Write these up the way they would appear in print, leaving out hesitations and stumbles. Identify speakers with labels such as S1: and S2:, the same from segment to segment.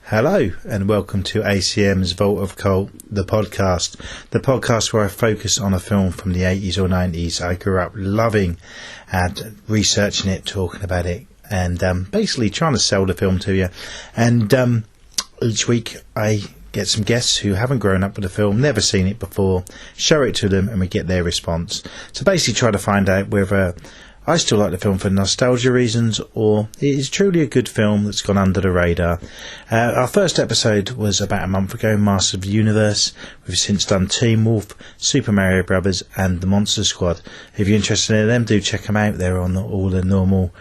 S1: Hello and welcome to ACM's Vault of Cult, the podcast where I focus on a film from the 80s or 90s I grew up loving and researching it, talking about it and basically trying to sell the film to you. And each week I get some guests who haven't grown up with the film, never seen it before, show it to them and we get their response. So basically try to find out whether I still like the film for nostalgia reasons, or it is truly a good film that's gone under the radar. Our first episode was about a month ago, Master of the Universe. We've since done Teen Wolf, Super Mario Brothers and The Monster Squad. If you're interested in them, do check them out. They're on all the normal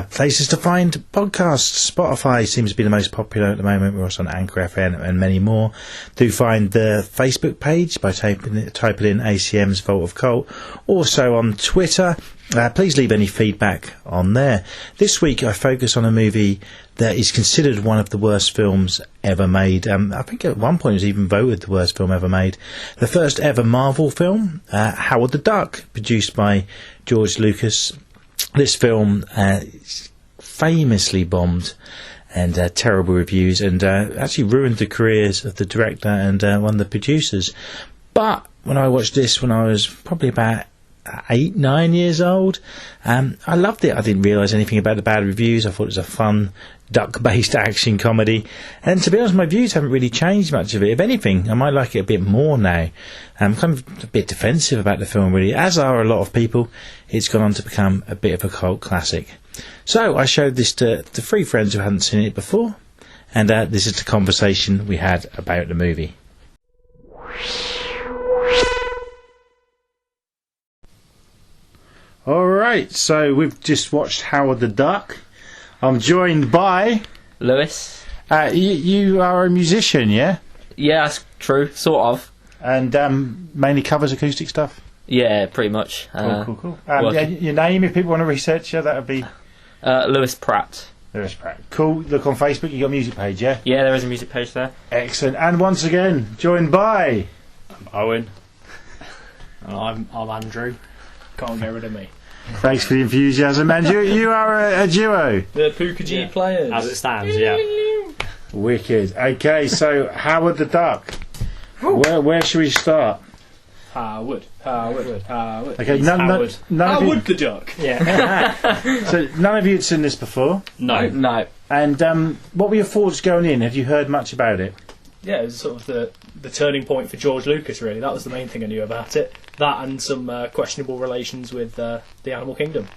S1: places to find podcasts. Spotify seems to be the most popular at the moment. We're also on Anchor FM and many more. Do find the Facebook page by typing in ACM's Vault of Cult. Also on Twitter. Please leave any feedback on there. This week I focus on a movie that is considered one of the worst films ever made. I think at one point it was even voted the worst film ever made. The first ever Marvel film, Howard the Duck, produced by George Lucas. This film famously bombed and terrible reviews and actually ruined the careers of the director and one of the producers. But when I watched this when I was probably about 8-9 years old, I loved it. I didn't realise anything about the bad reviews. I thought it was a fun duck-based action comedy, and to be honest, my views haven't really changed much of it. If anything, I might like it a bit more now. I'm kind of a bit defensive about the film, really, as are a lot of people. It's gone on to become a bit of a cult classic. So I showed this to 3 friends who hadn't seen it before, and this is the conversation we had about the movie. Alright, so we've just watched Howard the Duck. I'm joined by
S2: Lewis.
S1: You are a musician, yeah?
S2: Yeah, that's true, sort of.
S1: And mainly covers acoustic stuff?
S2: Yeah, pretty much.
S1: Cool. Your name, if people want to research you, that would be?
S2: Lewis Pratt.
S1: Lewis Pratt. Cool. Look on Facebook, you got a music page, yeah?
S2: Yeah, there is a music page there.
S1: Excellent. And once again, joined by?
S3: I'm Owen. And I'm Andrew. Can't get rid of me.
S1: Thanks for the enthusiasm. And you are a duo.
S3: The Puka players. As it stands, yeah.
S1: Wicked. Okay, so Howard the Duck. Where should we start?
S3: Howard.
S1: Okay, none
S3: Howard
S1: of
S3: the Duck.
S1: Yeah. So none of you had seen this before?
S3: No.
S1: And what were your thoughts going in? Have you heard much about it?
S3: Yeah, it was sort of the turning point for George Lucas, really. That was the main thing I knew about it. That and some questionable relations with the Animal Kingdom.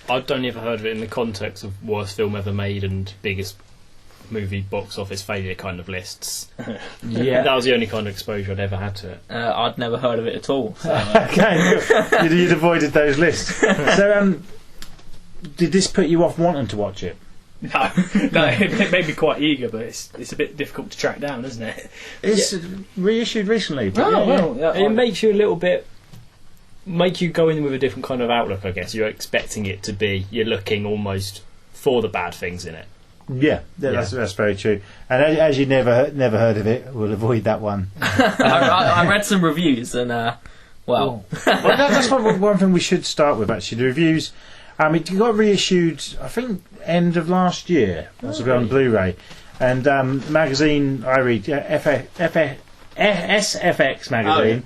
S4: I'd only ever heard of it in the context of worst film ever made and biggest movie box office failure kind of lists.
S1: Yeah.
S4: That was the only kind of exposure I'd ever had to it.
S2: I'd never heard of it at all. So,
S1: Okay, you'd avoided those lists. So, did this put you off wanting to watch it?
S3: No, it made me quite eager, but it's a bit difficult to track down, isn't it?
S1: It's reissued recently. But
S4: It makes you a little bit... Make you go in with a different kind of outlook, I guess. You're expecting it to be... You're looking almost for the bad things in it.
S1: Yeah, that's very true. And as you never heard of it, we'll avoid that one.
S2: I read some reviews and, well,
S1: that's one thing we should start with, actually. The reviews... it got reissued, I think, end of last year. That's on Blu-ray. And magazine I read, SFX magazine,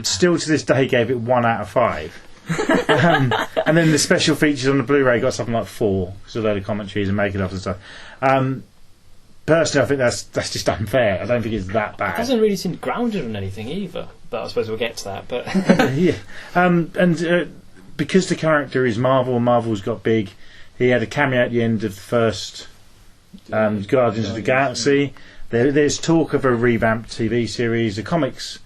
S1: still to this day gave it 1 out of 5. And then the special features on the Blu-ray got something like 4, because a load of commentaries and making-of and stuff. Personally, I think that's just unfair. I don't think it's that bad.
S4: It doesn't really seem grounded on anything either. But I suppose we'll get to that. But
S1: yeah. Because the character is Marvel, Marvel's got big. He had a cameo at the end of the first Guardians of the Galaxy. There's talk of a revamped TV series. The comics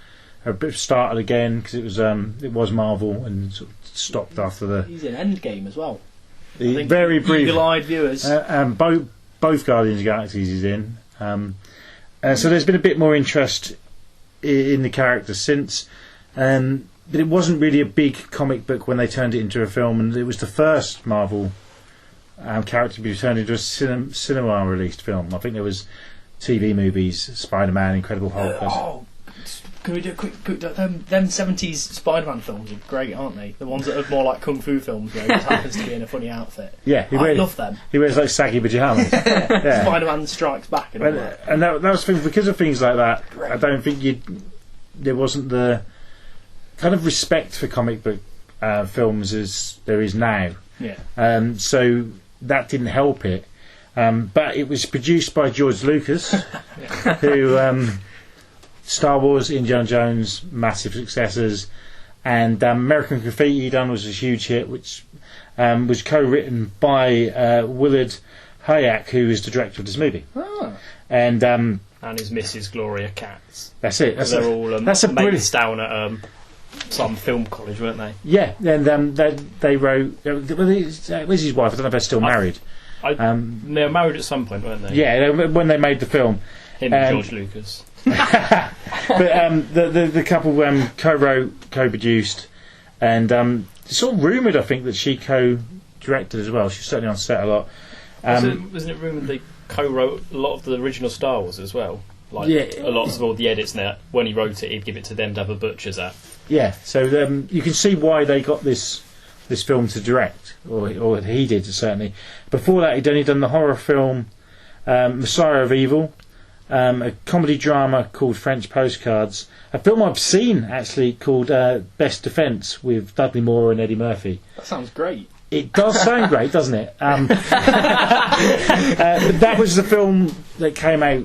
S1: have started again because it was Marvel and sort of stopped after the.
S3: He's in Endgame as well.
S1: Very brief.
S3: Eagle-eyed viewers.
S1: Both Guardians of the Galaxies he's in. So there's been a bit more interest in the character since. But it wasn't really a big comic book when they turned it into a film, and it was the first Marvel character to be turned into a cinema-released film. I think there was TV movies, Spider-Man, Incredible Hulk.
S3: Can we do a quick them 70s Spider-Man films are great, aren't they? The ones that are more like kung fu films where he just happens to be in a funny outfit.
S1: Yeah,
S3: I love them.
S1: He wears like saggy pajamas. Yeah.
S3: Spider-Man Strikes Back and all that.
S1: And that was because of things like that. I don't think there wasn't the kind of respect for comic book films as there is now.
S3: Yeah.
S1: So that didn't help it. But it was produced by George Lucas, who Star Wars, Indiana Jones, massive successes, and American Graffiti done was a huge hit, which was co-written by Willard Hayek, who is the director of this movie.
S3: Oh.
S1: And
S4: his Missus Gloria Katz.
S1: that's it.
S4: They're all
S1: that's a brilliant.
S4: mates down at some film college, weren't they?
S1: Yeah, and they wrote. Where's his wife? I don't know if they're still married.
S4: They were married at some point, weren't they?
S1: Yeah, when they made the film.
S4: Him and George Lucas.
S1: But the couple co-wrote, co-produced, and it's sort of rumoured, I think, that she co-directed as well. She's certainly on set a lot.
S4: Wasn't it rumoured they co-wrote a lot of the original Star Wars as well? Like a lot of all the edits now. When he wrote it, he'd give it to them to have a butcher's at.
S1: Yeah, so you can see why they got this film to direct, or he did certainly. Before that, he'd only done the horror film Messiah of Evil, a comedy drama called French Postcards, a film I've seen actually called Best Defence with Dudley Moore and Eddie Murphy.
S3: That sounds great.
S1: It does sound great, doesn't it? That was the film that came out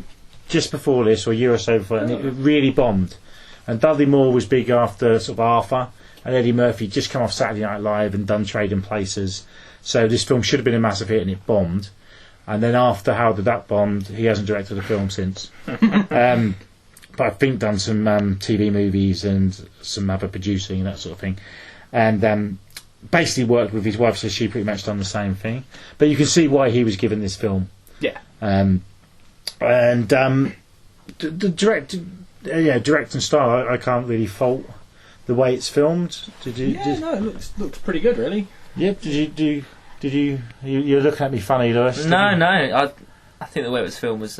S1: just before this, or a year or so before, and it really bombed. And Dudley Moore was big after sort of Arthur, and Eddie Murphy just come off Saturday Night Live and done Trading Places. So this film should have been a massive hit, and it bombed. And then after How Did That bombed, he hasn't directed a film since. But I think done some TV movies and some other producing and that sort of thing. And basically worked with his wife, so she pretty much done the same thing. But you can see why he was given this film.
S3: Yeah.
S1: The directing style, I can't really fault the way it's filmed.
S3: It looks pretty good, really.
S1: Yeah. You're looking at me funny, Lewis.
S2: No. I think the way it was filmed was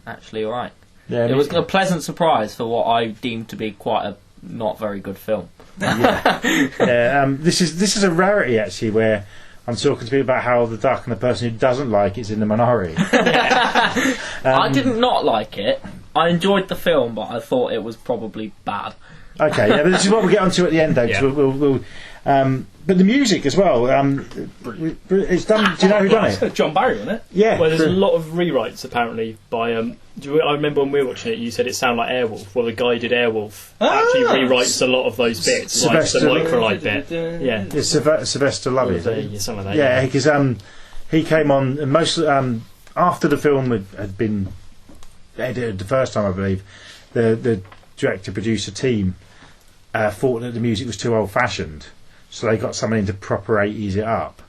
S2: actually all right.
S1: Yeah,
S2: it was a pleasant surprise for what I deemed to be quite a not very good film.
S1: This is a rarity actually, where I'm talking to people about how the Duck and the person who doesn't like it's in the minority.
S2: I did not like it. I enjoyed the film, but I thought it was probably bad.
S1: Okay, but this is what we'll get onto at the end, though.
S4: Yeah.
S1: We'll but the music as well. It's done. Do you know who done it?
S3: John Barry, wasn't it?
S1: Yeah.
S4: Well, there's a lot of rewrites apparently by. I remember when we were watching it, you said it sounded like Airwolf. Well, the guy who did Airwolf actually rewrites a lot of those bits, like the microlight bit. Yeah,
S1: It's Sylvester Lovey.
S4: Something like that.
S1: Yeah, because he came on and most after the film had been edited the first time, I believe. The director producer team thought that the music was too old fashioned, so they got someone in to proper 80s it up.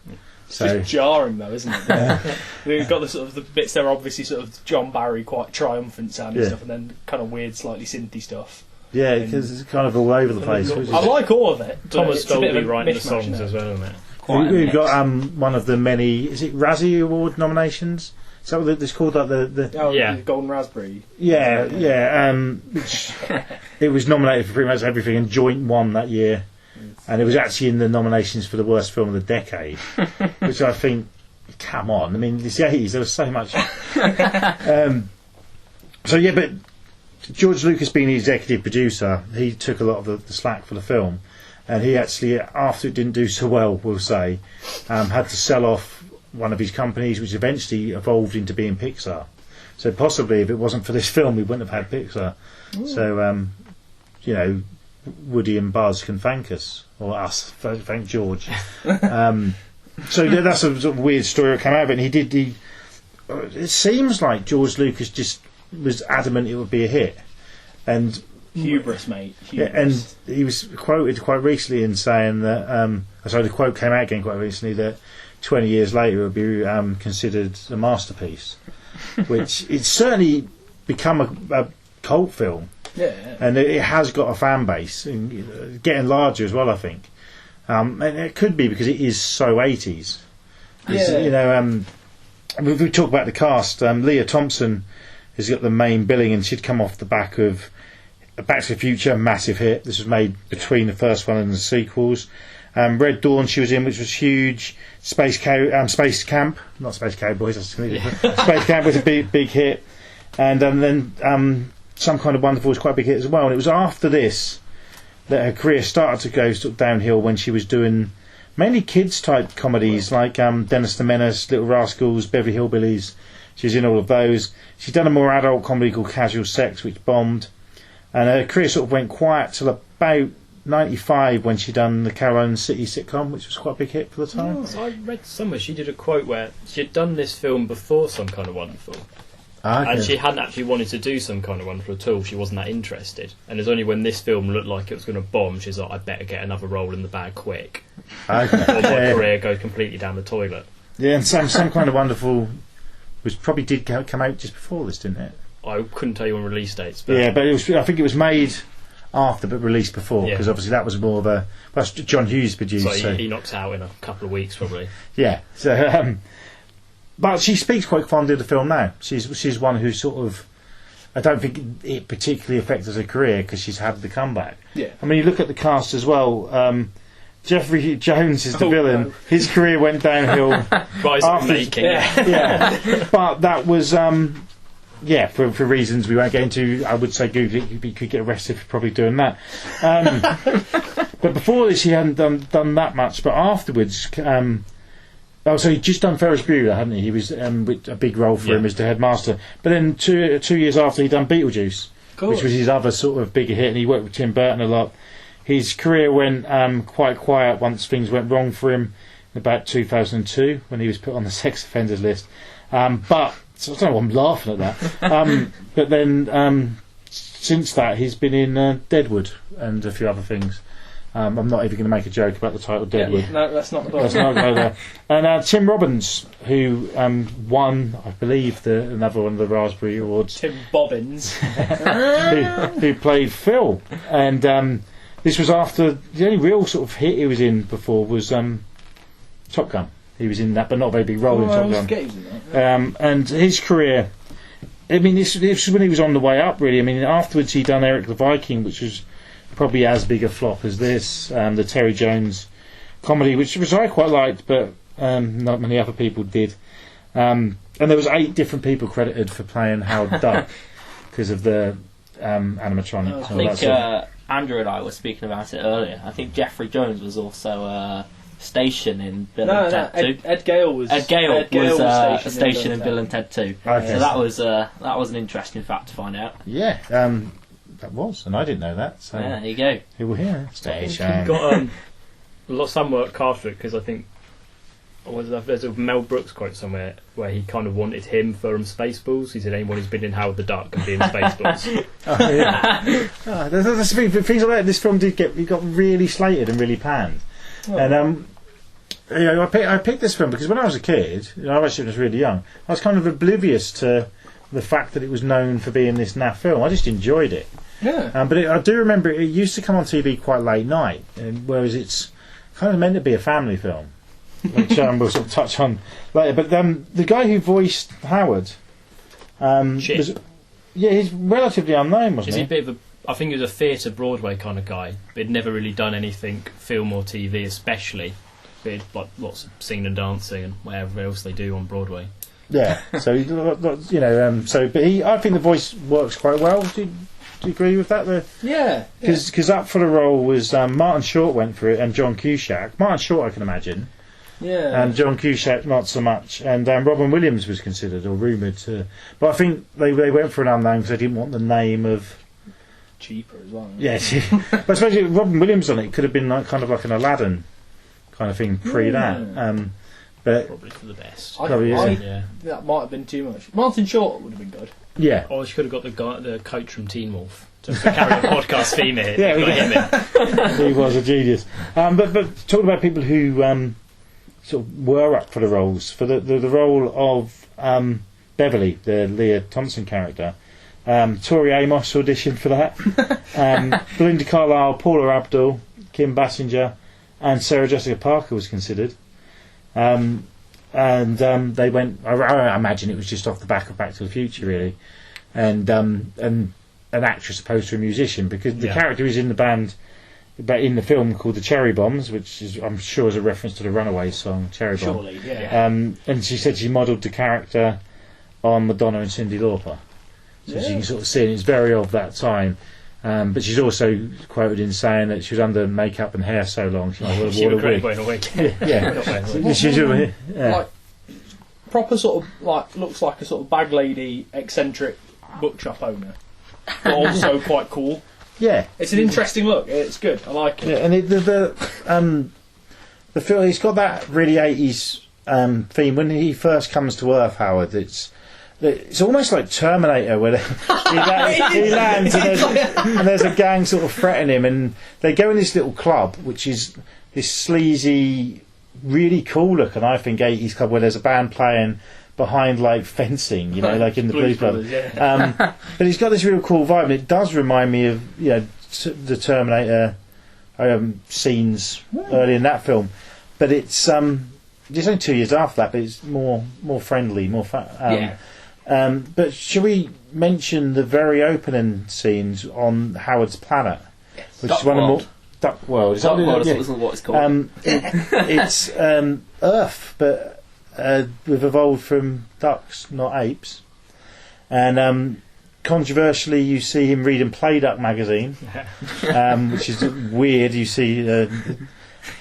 S3: It's just jarring though, isn't it? We've got the sort of the bits that are obviously sort of John Barry, quite triumphant sounding stuff, and then kind of weird, slightly synthy stuff.
S1: Yeah, because it's kind of all over the place.
S3: I like all of it.
S4: Thomas Dolby writing the
S3: mishmash,
S4: songs
S3: isn't it?
S4: as well, isn't it?
S1: We've got one of the many. Is it Razzie Award nominations? Is that what it's called? Like the
S3: the Golden Raspberry.
S1: Yeah. Which it was nominated for pretty much everything, and Joint won that year, and it was actually in the nominations for the worst film of the decade, which I think, come on, I mean, it's the 80s. There was so much. But George Lucas, being the executive producer, he took a lot of the slack for the film, and he actually, after it didn't do so well, we'll say, had to sell off one of his companies, which eventually evolved into being Pixar. So possibly, if it wasn't for this film, we wouldn't have had Pixar. Ooh. So, Woody and Buzz can thank us, or us, thank George. So that's a sort of weird story that came out of it. And it seems like George Lucas just was adamant it would be a hit. And
S3: hubris, mate. Hubris.
S1: Yeah, and he was quoted quite recently in saying that. The quote came out again quite recently that 20 years later it would be considered a masterpiece, which it's certainly become a cult film.
S3: Yeah.
S1: And it has got a fan base, and getting larger as well, I think. And it could be because it is so 80s. We talk about the cast. Leah Thompson has got the main billing, and she'd come off the back of Back to the Future, massive hit. This was made between the first one and the sequels. Red Dawn she was in, which was huge. Space Camp, not Space Cowboys, that's Space Camp was a big hit. And then Some Kind of Wonderful was quite a big hit as well. And it was after this that her career started to go sort of downhill, when she was doing mainly kids type comedies like Dennis the Menace, Little Rascals, Beverly Hillbillies. She was in all of those. She's done a more adult comedy called Casual Sex, which bombed. And her career sort of went quiet till about 95, when she done the Caroline City sitcom, which was quite a big hit for the time.
S4: Oh, I read somewhere she did a quote where she had done this film before Some Kind of Wonderful.
S1: Okay.
S4: And she hadn't actually wanted to do Some Kind of Wonderful at all. She wasn't that interested. And it's only when this film looked like it was going to bomb, she's like, I better get another role in the bag quick.
S1: Okay.
S4: Or my career goes completely down the toilet.
S1: Yeah, and Some Kind of Wonderful probably did come out just before this, didn't it?
S4: I couldn't tell you on release dates. But
S1: Yeah, but I think it was made after but released before, because obviously that was more of a... That's John Hughes produced.
S4: So he knocks out in a couple of weeks, probably.
S1: Yeah, so... but she speaks quite fondly of the film now. She's one who sort of... I don't think it particularly affected her career, because she's had the comeback.
S3: Yeah.
S1: I mean, you look at the cast as well. Jeffrey Jones is the villain. No. His career went downhill.
S4: Rise of making.
S1: Yeah. But that was... for reasons we won't get into. I would say Google it, you could get arrested for probably doing that. But before this, he hadn't done that much. But afterwards... so he'd just done Ferris Bueller, hadn't he? He was with a big role for him as the headmaster. But then 2 years after, he'd done Beetlejuice, which was his other sort of bigger hit, and he worked with Tim Burton a lot. His career went quite quiet once things went wrong for him in about 2002, when he was put on the sex offenders list. So I don't know why I'm laughing at that. But then since that, he's been in Deadwood and a few other things. I'm not even going to make a joke about the title Deadwood.
S3: Yeah, no, let's not go
S1: there. And Tim Robbins, who won, I believe, another one of the Raspberry Awards.
S3: Tim Bobbins.
S1: who played Phil. And this was after... The only real sort of hit he was in before was Top Gun. He was in that, but not a very big role in Top Gun. And his career... I mean, this was when he was on the way up, really. I mean, afterwards he'd done Eric the Viking, which was probably as big a flop as this. The Terry Jones comedy, which I quite liked, but not many other people did. And there was 8 different people credited for playing Howard Duck because of the animatronics.
S2: I think Andrew and I were speaking about it earlier. I think Jeffrey Jones was also... Station in Bill and Ted 2.
S3: Ed Gale was
S2: a station in Bill and Ted 2. Okay. So that was an interesting fact to find out.
S1: Yeah, that was, and I didn't know that. So
S2: there you go.
S1: Who will hear? Station.
S4: Got some work after it, because I think there's a Mel Brooks quote somewhere where he kind of wanted him for Spaceballs. He said anyone who's been in Howard the Duck can be in Spaceballs.
S1: There's things like that. This film got really slated and really panned. Oh. And I picked this film because when I was a kid, I actually was really young, I was kind of oblivious to the fact that it was known for being this naff film. I just enjoyed it.
S3: Yeah.
S1: But I do remember it used to come on TV quite late night, whereas it's kind of meant to be a family film, which we'll sort of touch on later. But the guy who voiced Howard, he's relatively unknown, wasn't he?
S4: Is he a bit of I think he was a theatre Broadway kind of guy, but he'd never really done anything film or TV, especially. But like lots of singing and dancing and whatever else they do on Broadway.
S1: Yeah, so but I think the voice works quite well. Do you agree with that?
S3: Yeah.
S1: Because up for the role was Martin Short went for it, and John Cusack. Martin Short, I can imagine.
S3: Yeah.
S1: And John Cusack, not so much. And Robin Williams was considered or rumoured to, but I think they went for an unknown because they didn't want the name of.
S3: Cheaper as well.
S1: Yes, but I suppose Robin Williams on it could have been kind of like an Aladdin kind of thing that. But
S4: probably for the best.
S3: That might have been too much. Martin Short would have been good.
S1: Yeah.
S4: Or she could have got the coach from Teen Wolf to carry the podcast theme here.
S1: Yeah, got him in. He was a genius. But talking about people who sort of were up for the roles, for the role of Beverly, the Leah Thompson character. Tori Amos auditioned for that. Belinda Carlisle, Paula Abdul, Kim Basinger, and Sarah Jessica Parker was considered. They went. I imagine it was just off the back of Back to the Future, really. And an actress opposed to a musician, because the character is in the band, but in the film called the Cherry Bombs, which is, I'm sure, is a reference to the Runaways song Cherry Bomb.
S3: Surely, yeah.
S1: And she said she modelled the character on Madonna and Cyndi Lauper, so you can sort of see it. It's very of that time. But she's also quoted in saying that she was under makeup and hair so long she might
S4: She
S1: have
S4: would
S1: worn a
S4: wear a wig.
S3: Like proper sort of like looks like a sort of bag lady, eccentric bookshop owner, but also quite cool.
S1: Yeah,
S3: It's an interesting look. It's good. I like it.
S1: yeah, and the film, it's got that really 80s theme. When he first comes to Earth, Howard, it's almost like Terminator, where he lands and there's a gang sort of threatening him, and they go in this little club, which is this sleazy, really cool looking, I think, 80s club where there's a band playing behind like fencing, you know, like in the Blues Brothers. But it's got this real cool vibe, and it does remind me of, you know, the Terminator scenes early in that film. But it's only 2 years after that, but it's more friendly, more fun. But should we mention the very opening scenes on Howard's planet, which is one of the more Duck World?
S2: Duck World isn't what it's called.
S1: It's Earth, but we've evolved from ducks, not apes. And controversially, you see him reading Play Duck magazine, which is weird. You see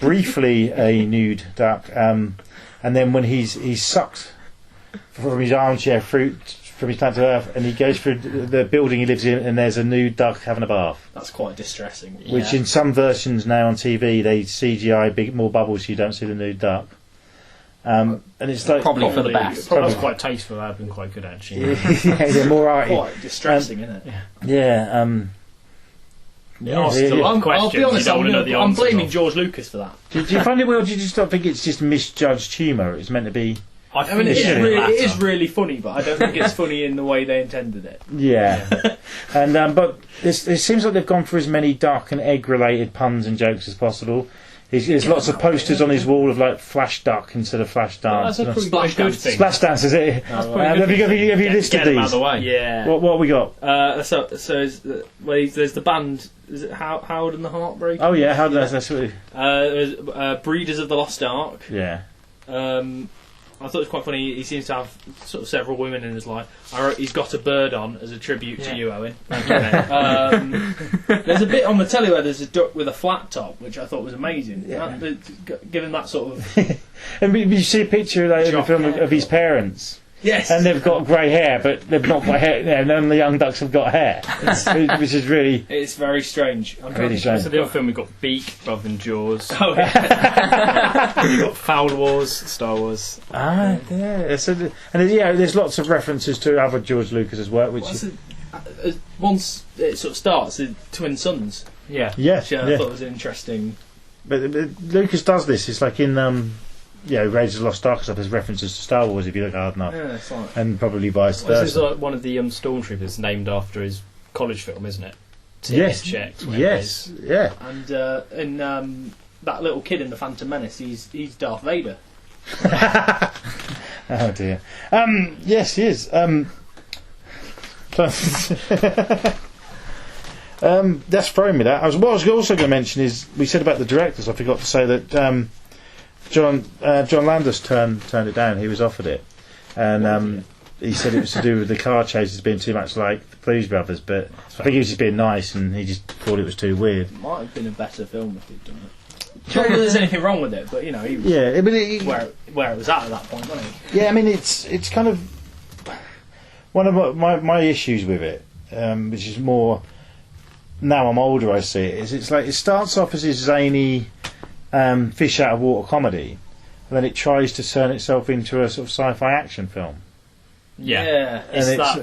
S1: briefly a nude duck, and then when he's sucked from his armchair fruit from his planet to Earth, and he goes through the building he lives in, and there's a nude duck having a bath.
S3: That's quite distressing.
S1: Which in some versions now on TV they CGI more bubbles so you don't see the nude duck. And it's like
S2: probably for the best.
S4: Probably was quite tasteful. That'd been quite good actually.
S1: yeah, more arty.
S3: Quite distressing, isn't it?
S4: I'll
S3: be honest. I'm blaming George Lucas for that.
S1: Do you find it weird? Or do you just not think it's just misjudged humour? It's meant to be.
S3: I mean, it is really funny, but I don't think it's funny in the way they intended it.
S1: Yeah, and but it seems like they've gone for as many duck and egg-related puns and jokes as possible. There's lots of posters on his wall of like Flash Duck instead of Flash Dance.
S4: That's a pretty good thing.
S1: Splash Dance, is it? Have you listed these?
S4: Out of the way.
S3: Yeah.
S1: What have we got?
S3: There's the band. Is it Howard and the Heartbreakers?
S1: Oh yeah, Howard and the
S3: There's Breeders of the Lost Ark.
S1: Yeah.
S3: I thought it was quite funny. He seems to have sort of several women in his life. I wrote, he's got a bird on as a tribute to you, Owen. Thank you, mate. There's a bit on the telly where there's a duck with a flat top, which I thought was amazing.
S1: Yeah.
S3: Given that sort of...
S1: And you see a picture in the film of his parents.
S3: Yes.
S1: And they've got grey hair, but they've not got hair. Yeah, none of the young ducks have got hair, which is really...
S3: It's very strange.
S1: Really strange.
S4: So the other film, we've got Beak rather than Jaws.
S3: Oh, yeah.
S4: We've got Foul Wars, Star Wars.
S1: Ah, yeah. So, and there's lots of references to other George Lucas's work, which
S3: once it sort of starts, the twin sons.
S4: Yeah.
S1: Yes.
S3: Which I thought was interesting.
S1: But Lucas does this. It's like in Raiders of the Lost Ark stuff. There's references to Star Wars if you look hard enough,
S3: it's like,
S1: and probably vice versa.
S4: This is like one of the Stormtroopers named after his college film, isn't it?
S1: Yes.
S4: Checked.
S1: Yes. Yeah.
S3: And in that little kid in the Phantom Menace, he's Darth Vader.
S1: Oh dear. Yes, he is. That's throwing me that. What I was also going to mention is we said about the directors. I forgot to say that John Landis turned it down. He was offered it, and he said it was to do with the car chases being too much like the Blues Brothers. But I think he was just being nice, and he just thought it was too weird.
S3: It might have been a better film if he'd done it. Not that there's anything wrong with it, but he was where it was at that point, wasn't he?
S1: Yeah, I mean it's kind of one of my issues with it, which is more now I'm older. I see it. It's like it starts off as this zany fish out of water comedy, and then it tries to turn itself into a sort of sci-fi action film.
S4: Yeah.
S1: And
S4: it's that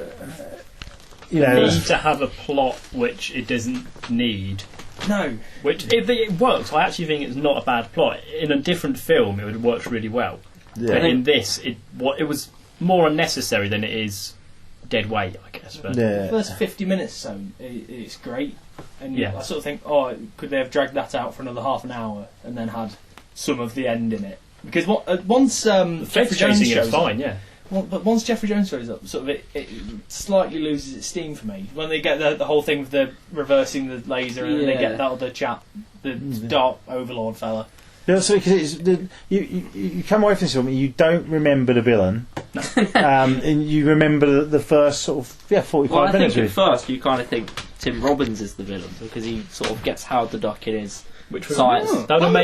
S4: need to have a plot which it doesn't need.
S3: No.
S4: Which it works. I actually think it's not a bad plot. In a different film, it would work really well.
S1: Yeah.
S4: But in this, it was more unnecessary than it is dead weight, I guess. But
S3: the first 50 minutes or so, it's great. And I sort of think, could they have dragged that out for another half an hour and then had some of the end in it? Because once Jeffrey Jones shows
S4: fine,
S3: Well, but once Jeffrey Jones throws up, sort of it slightly loses its steam for me. When they get the whole thing with the reversing the laser, and then they get that other chap, the Dark Overlord fella.
S1: Yeah, so because you come away from this film, you don't remember the villain, and you remember the first sort of 45 minutes.
S2: I think at first you kind of think Tim Robbins is the villain because he sort of gets Howard the Duck in his science.
S4: That would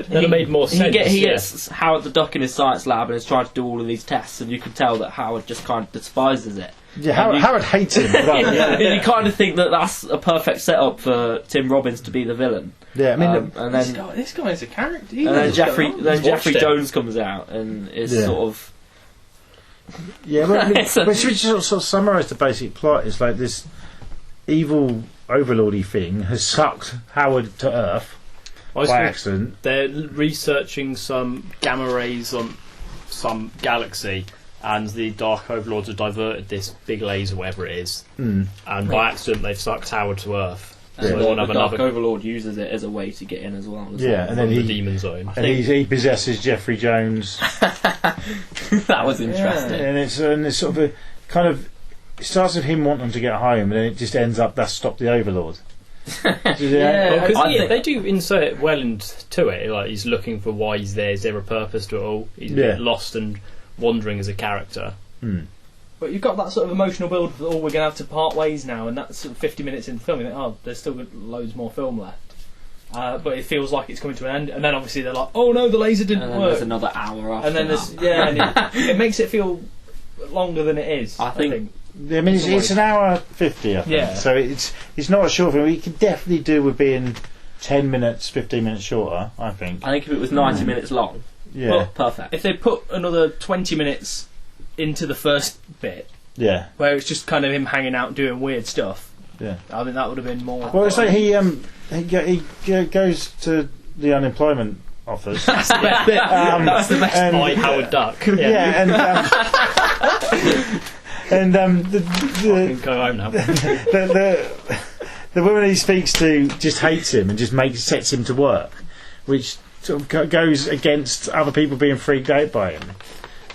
S4: have made more sense.
S2: He gets Howard the Duck in his science lab and is trying to do all of these tests, and you can tell that Howard just kind of despises it.
S1: Yeah, Howard hates him.
S2: You kind of think that that's a perfect setup for Tim Robbins to be the villain.
S1: Yeah, I mean,
S3: and then this guy is a character.
S2: And then Jeffrey Jones comes out and is sort of.
S1: Yeah, but I mean, should we just sort of summarise the basic plot? It's like this evil overlordy thing has sucked Howard to Earth by accident.
S4: They're researching some gamma rays on some galaxy, and the Dark Overlords have diverted this big laser, whatever it is, and by accident they've sucked Howard to Earth.
S2: And the Dark Overlord uses it as a way to get in as well.
S1: And then
S4: the Demon Zone.
S1: And he possesses Jeffrey Jones.
S2: That was interesting.
S1: And it's sort of a kind of. It starts with him wanting to get home, and then it just ends up that's stopped the Overlord.
S4: Because they do insert it well into it. Like he's looking for why he's there. Is there a purpose to it all? He's a bit lost and wandering as a character.
S3: But you've got that sort of emotional build of, we're going to have to part ways now, and that's sort of 50 minutes into the film. You think, there's still loads more film left. But it feels like it's coming to an end, and then obviously they're like, oh no, the laser didn't work.
S2: There's another hour after
S3: and then and it makes it feel longer than it is. I think.
S1: I mean, it's an hour 50, I think. Yeah. So it's not a short film. You could definitely do with being 10 minutes, 15 minutes shorter, I think.
S2: I think if it was 90 minutes long, perfect.
S3: If they put another 20 minutes into the first bit, where it's just kind of him hanging out doing weird stuff, I think that would have been more.
S1: Well, it's like he goes to the unemployment office.
S3: That's the best bit.
S4: That's the best. By Howard Duck.
S1: And
S4: I can go home now.
S1: The woman he speaks to just hates him and just sets him to work, which sort of goes against other people being freaked out by him.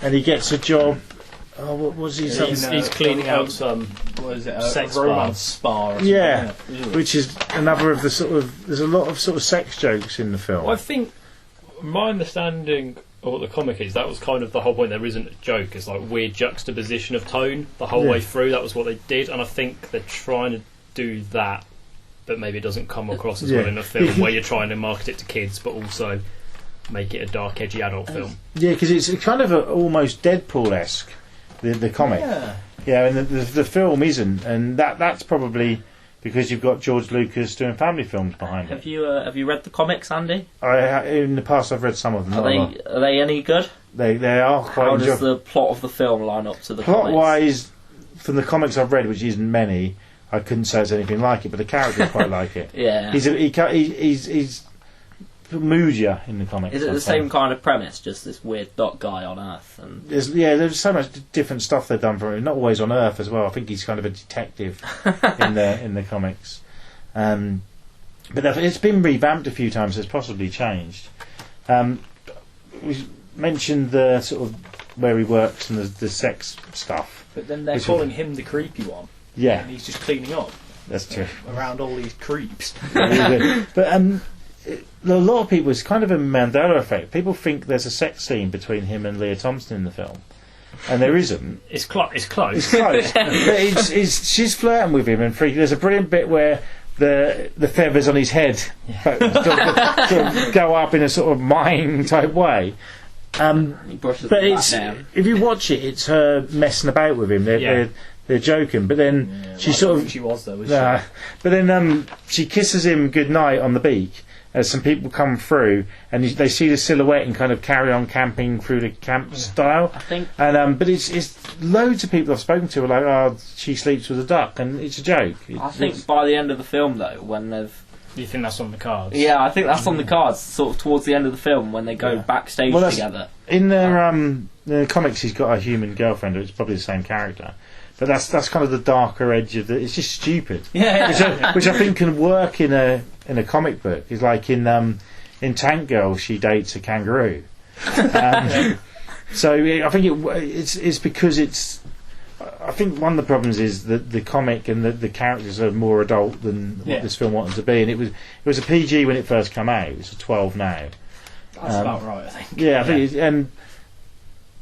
S1: And he gets a job. Oh, what was he?
S4: He's cleaning out some.
S3: What is it? A
S4: sex
S3: romance spa. Or
S1: something, which is another of the sort of. There's a lot of sort of sex jokes in the film.
S4: Well, I think my understanding of what the comic is, that was kind of the whole point. There isn't a joke. It's like weird juxtaposition of tone the whole way through. That was what they did, and I think they're trying to do that, but maybe it doesn't come across as well in a film where you're trying to market it to kids, but also make it a dark, edgy adult film. Yeah,
S1: because it's kind of almost Deadpool-esque, the comic. Yeah, and the film isn't, and that's probably because you've got George Lucas doing family films behind it.
S2: Have you read the comics, Andy?
S1: In the past, I've read some of them.
S2: Are they any good?
S1: They are quite.
S2: How does the plot of the film line up to the comics?
S1: Plot-wise, from the comics I've read, which isn't many, I couldn't say it's anything like it, but the characters quite like it.
S2: Yeah,
S1: he's moodier in the comics.
S2: Is it the same kind of premise, just this weird dot guy on Earth? And
S1: there's so much different stuff they've done for him. Not always on Earth as well. I think he's kind of a detective in the comics. But it's been revamped a few times. It's possibly changed. We mentioned the sort of where he works and the sex stuff.
S3: But then they're calling him the creepy one.
S1: Yeah,
S3: and he's just cleaning up.
S1: That's true.
S3: Around all these creeps.
S1: But a lot of people, it's kind of a Mandela effect. People think there's a sex scene between him and Leah Thompson in the film, and there isn't.
S4: It's close. It's close.
S1: But she's flirting with him and freaking. There's a brilliant bit where the feathers on his head sort of go up in a sort of mime type way. But if you watch it, it's her messing about with him. They're joking, but then she sort of.
S3: She was though.
S1: But then she kisses him goodnight on the beach as some people come through, and they see the silhouette and kind of carry on camping through the camp style.
S2: I think.
S1: And but it's loads of people I've spoken to are like, oh, she sleeps with a duck, and it's a joke.
S2: I think by the end of the film, though, when they've.
S4: You think that's on the cards?
S2: Yeah, I think that's on the cards. Sort of towards the end of the film when they go backstage together.
S1: In the comics, he's got a human girlfriend. It's probably the same character. But that's kind of the darker edge of it. It's just stupid. Which I think can work in a comic book. It's like in Tank Girl, she dates a kangaroo. So I think it's because it's. I think one of the problems is that the comic and the characters are more adult than what this film wanted to be, and it was a PG when it first came out. It's a 12 now.
S3: That's about right, I think.
S1: Yeah, I think and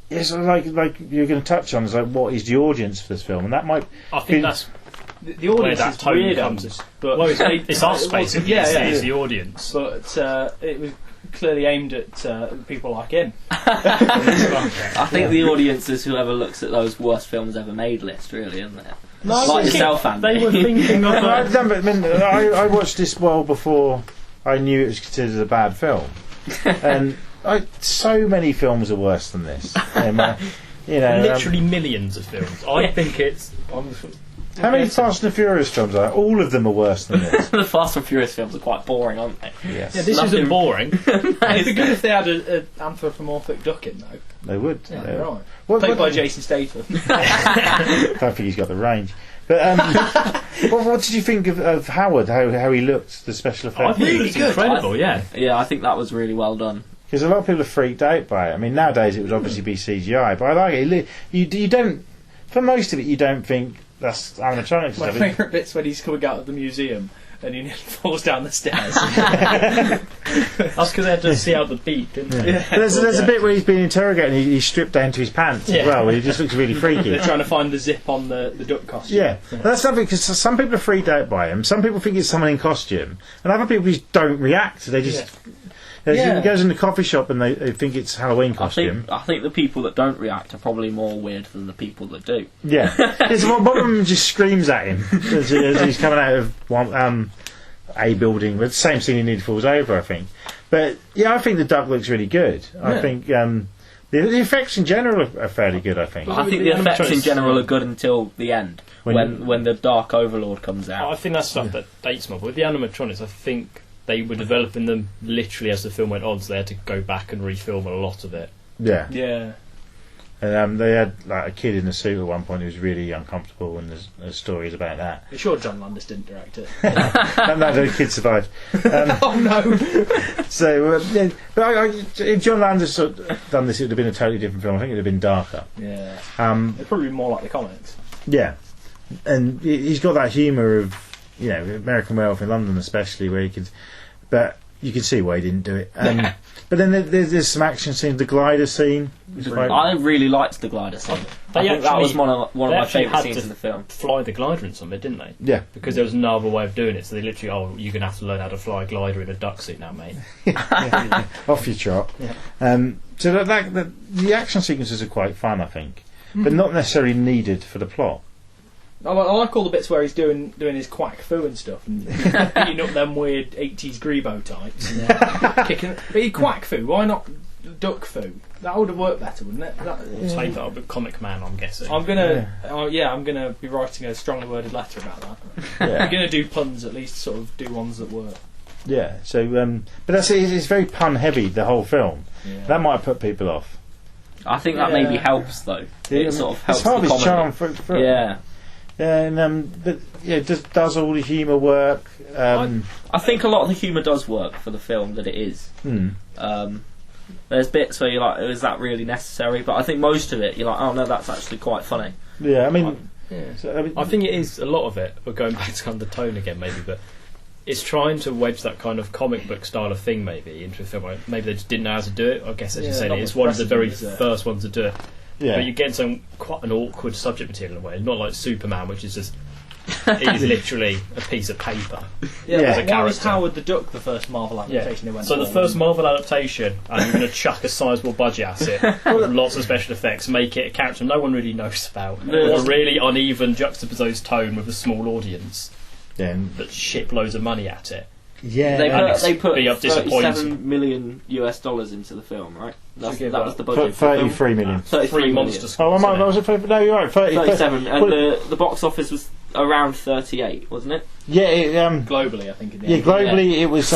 S1: it's like you're going to touch on is like what is the audience for this film, and that might.
S4: I think that's
S3: the audience
S4: where that
S3: is
S4: tone
S3: weird,
S4: comes.
S3: but
S4: Well, it's our space. It's the audience.
S3: But it was clearly aimed at people like him.
S2: I think the audience is whoever looks at those worst films ever made list, really, isn't it?
S3: No,
S2: like yourself, Andy.
S4: They were thinking of.
S1: I watched this well before I knew it was considered a bad film, and so many films are worse than this.
S4: Literally millions of films. I think it's.
S1: How many Fast and Furious films are there? All of them are worse than this.
S2: The Fast and Furious films are quite boring, aren't they?
S1: Yes.
S4: Yeah, this isn't boring.
S3: It'd be good if they had an anthropomorphic duck in, though.
S1: They would.
S3: Yeah, right.
S1: What,
S3: by Jason Statham.
S1: I don't think he's got the range. But what did you think of Howard? How he looked, the special effects?
S4: I think
S3: Really
S4: it's
S3: good.
S4: incredible. Yeah.
S2: Yeah, I think that was really well done.
S1: Because a lot of people are freaked out by it. I mean, nowadays it would obviously be CGI, but I like it. You don't, for most of it, you don't think that's animatronics.
S3: My favourite bit's when he's coming out of the museum and he nearly falls down the stairs.
S4: That's because they had to see out the beat, didn't they?
S3: Yeah.
S1: There's a bit where he's being interrogated and he's stripped down to his pants as well. He just looks really freaky.
S3: They're trying to find the zip on the duck costume.
S1: Yeah, that's something because some people are freaked out by him. Some people think it's someone in costume, and other people just don't react. They just he goes in the coffee shop and they think it's Halloween costume.
S2: I think the people that don't react are probably more weird than the people that do.
S1: Yeah, one of them just screams at him as he's coming out of a building. But the same scene he nearly falls over, I think. But yeah, I think the duck looks really good. I think the effects in general are fairly good. I think.
S2: I think the effects in general are good until the end, when the Dark Overlord comes out.
S4: I think that's stuff that dates more. But with the animatronics, I think they were developing them literally as the film went on, so they had to go back and refilm a lot of it.
S1: Yeah.
S3: Yeah.
S1: And they had like a kid in a suit at one point who was really uncomfortable, and there's stories about that.
S3: Are you sure John Landis didn't direct it?
S1: No, the kid survived.
S3: Oh no!
S1: So, but if John Landis had done this, it would have been a totally different film. I think it would have been darker.
S3: Yeah. It'd probably be more like the comics.
S1: Yeah, and he's got that humour of American Werewolf in London, especially where he could, but you can see why he didn't do it. But then there's some action scenes. The glider scene.
S2: I really liked the glider scene. I think that was one of my favourite scenes in the film.
S4: Fly the glider in something, didn't they?
S1: Yeah.
S4: Because there was no other way of doing it, so they literally, you're going to have to learn how to fly a glider in a duck suit now, mate.
S1: Off you trot.
S4: Yeah.
S1: So the action sequences are quite fun, I think, but not necessarily needed for the plot.
S3: I like all the bits where he's doing his quack foo and stuff, and beating up them weird 80s Grebo types. And, kicking. But quack foo, why not duck foo? That would have worked better, wouldn't it?
S4: Take that up with Comic Man, I'm guessing.
S3: I'm gonna be writing a strongly worded letter about that.
S1: Yeah.
S3: I'm gonna do puns, at least sort of do ones that work.
S1: Yeah. So, but that's it's very pun heavy, the whole film.
S3: Yeah.
S1: That might put people off.
S2: I think that maybe helps though. It sort of helps.
S1: It's part of his charm for
S2: yeah.
S1: And but does all the humour work?
S2: I think a lot of the humour does work for the film that it is. There's bits where you're like, is that really necessary? But I think most of it, you're like, oh no, that's actually quite funny.
S1: Yeah, I mean,
S4: I think it is a lot of it. We're going back to kind of the tone again, maybe, but it's trying to wedge that kind of comic book style of thing, maybe, into a film. Maybe they just didn't know how to do it. I guess, as you said, it's one of the very first ones to do it.
S1: Yeah.
S4: But you get some quite an awkward subject material in a way, not like Superman, which is just it is literally a piece of paper.
S3: Yeah. Why was Howard the Duck the first Marvel adaptation they went
S4: so the first Marvel adaptation, and you're going to chuck a sizable budget at it with lots of special effects, make it a character no one really knows about, or a really uneven juxtaposed tone with a small audience that ship loads of money at it.
S1: Yeah,
S2: they put
S4: $37
S2: million into the film, right? That was the budget.
S1: 33 million.
S2: 33
S4: monster
S2: million.
S1: Oh, was it? No, you're right.
S2: 37, and the box office was around 38, wasn't it?
S1: Yeah,
S3: globally, I think. In the
S1: end. Globally it was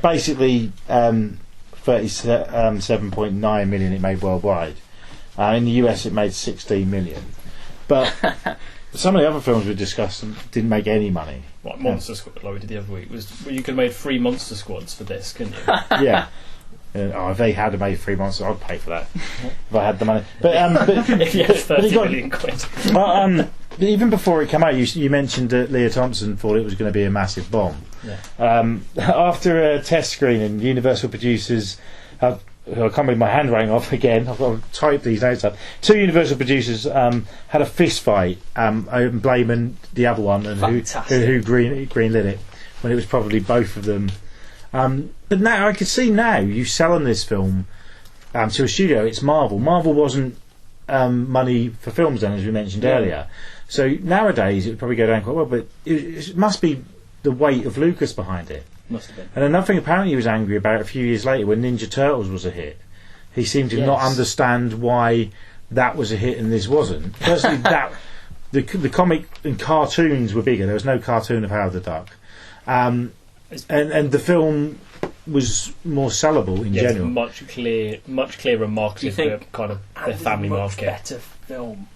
S1: basically 37.9 million. It made worldwide. In the US, it made 16 million. But some of the other films we discussed didn't make any money.
S4: Like Monster Squad, like we did the other week, you could have made 3 Monster Squads for this, couldn't you?
S1: Yeah. If they had made 3 months, I'd pay for that if I had the money. But
S4: If you had 30 million quid.
S1: but even before it came out, you mentioned that Leah Thompson thought it was going to be a massive bomb.
S4: Yeah.
S1: After a test screening, Universal producers have. I can't read my handwriting off again. I've got to type these notes up. 2 Universal producers had a fist fight, blaming the other one and who greenlit it when it was probably both of them. But now I could see you selling this film to a studio. It's Marvel. Marvel wasn't money for films then, as we mentioned earlier. So nowadays it would probably go down quite well. But it must be the weight of Lucas behind it.
S3: Must have been.
S1: And another thing apparently he was angry about a few years later when Ninja Turtles was a hit. He seemed to not understand why that was a hit and this wasn't. Personally, the comic and cartoons were bigger. There was no cartoon of Howard the Duck. And the film was more sellable in general.
S4: Much clearer marketing for kind of their family market.
S3: Better film.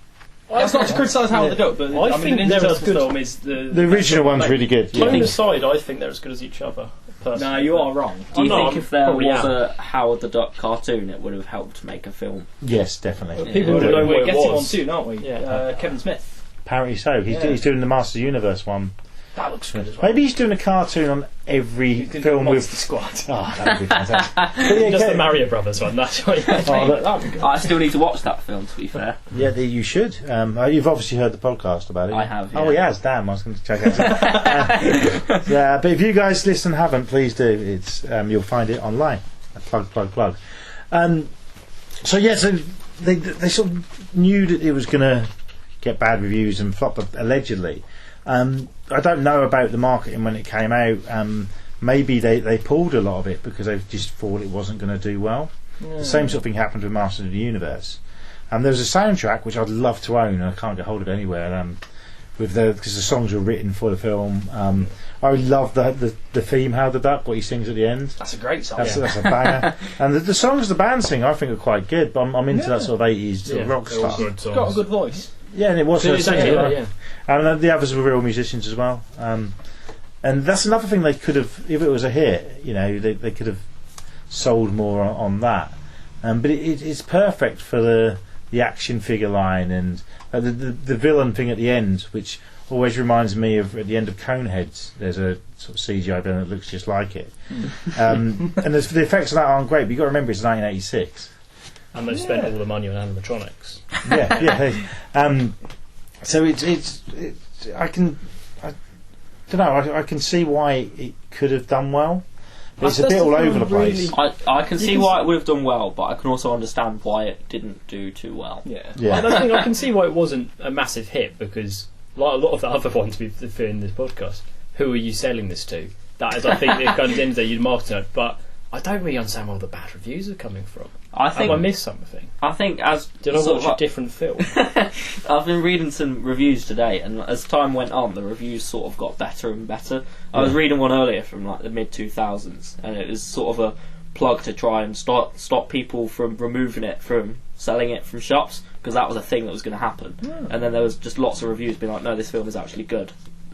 S3: That's not to criticise Howard the Duck, but I mean, Ninja Turtles film is the
S1: original one's really good.
S4: Clone aside, I think they're as good as each other. Personally.
S3: No, you are wrong.
S2: Do you think if there was a Howard the Duck cartoon, it would have helped make a film?
S1: Yes, definitely.
S3: People would know we're getting
S4: was.
S3: one soon, aren't we? Kevin Smith.
S1: Apparently so. He's doing the Master Universe one.
S3: That looks good as well.
S1: Maybe he's doing a cartoon on every film with
S3: Squad.
S1: Oh, that would be fantastic.
S4: Just the Mario Brothers one. That's right.
S3: That'd be good.
S2: I still need to watch that film, to be fair.
S1: Yeah, you should. You've obviously heard the podcast about it.
S2: I have. Yeah.
S1: Oh, he has. Damn, I was going to check it out. Yeah, but if you guys listen and haven't, please do. It's you'll find it online. Plug. So they sort of knew that it was going to get bad reviews and flop allegedly. I don't know about the marketing when it came out. Maybe they pulled a lot of it because they just thought it wasn't going to do well. The same sort of thing happened with Masters of the Universe. There was a soundtrack which I'd love to own, and I can't get hold of it anywhere. Because the songs were written for the film. I love the theme, How the Duck, what he sings at the end.
S3: That's a great song.
S1: That's a banger. And the songs the band sing, I think, are quite good. But I'm into that sort of 80s sort of rock stuff.
S3: It's got a good voice.
S1: Yeah, and it was her singing.
S4: Yeah.
S1: And the others were real musicians as well. And that's another thing they could have, if it was a hit, they could have sold more on that. But it's perfect for the action figure line and the villain thing at the end, which always reminds me of at the end of Coneheads. There's a sort of CGI villain that looks just like it. And the effects of that aren't great, but you've got to remember it's 1986.
S4: And they've spent all the money on animatronics.
S1: So I don't know. I can see why it could have done well. But it's a bit all over the place.
S2: I can see why it would have done well, but I can also understand why it didn't do too well.
S4: Yeah. I can see why it wasn't a massive hit because, like a lot of the other ones we've been in this podcast, who are you selling this to? That is, I think, at the end of the day, you'd market it, but I don't really understand where all the bad reviews are coming from. Have I missed something?
S2: I think
S4: did I watch a different film?
S2: I've been reading some reviews today, and as time went on, the reviews sort of got better and better. I was reading one earlier from like the mid 2000s, and it was sort of a plug to try and stop people from removing it from selling it from shops, because that was a thing that was going to happen. And then there was just lots of reviews being like, no, this film is actually good.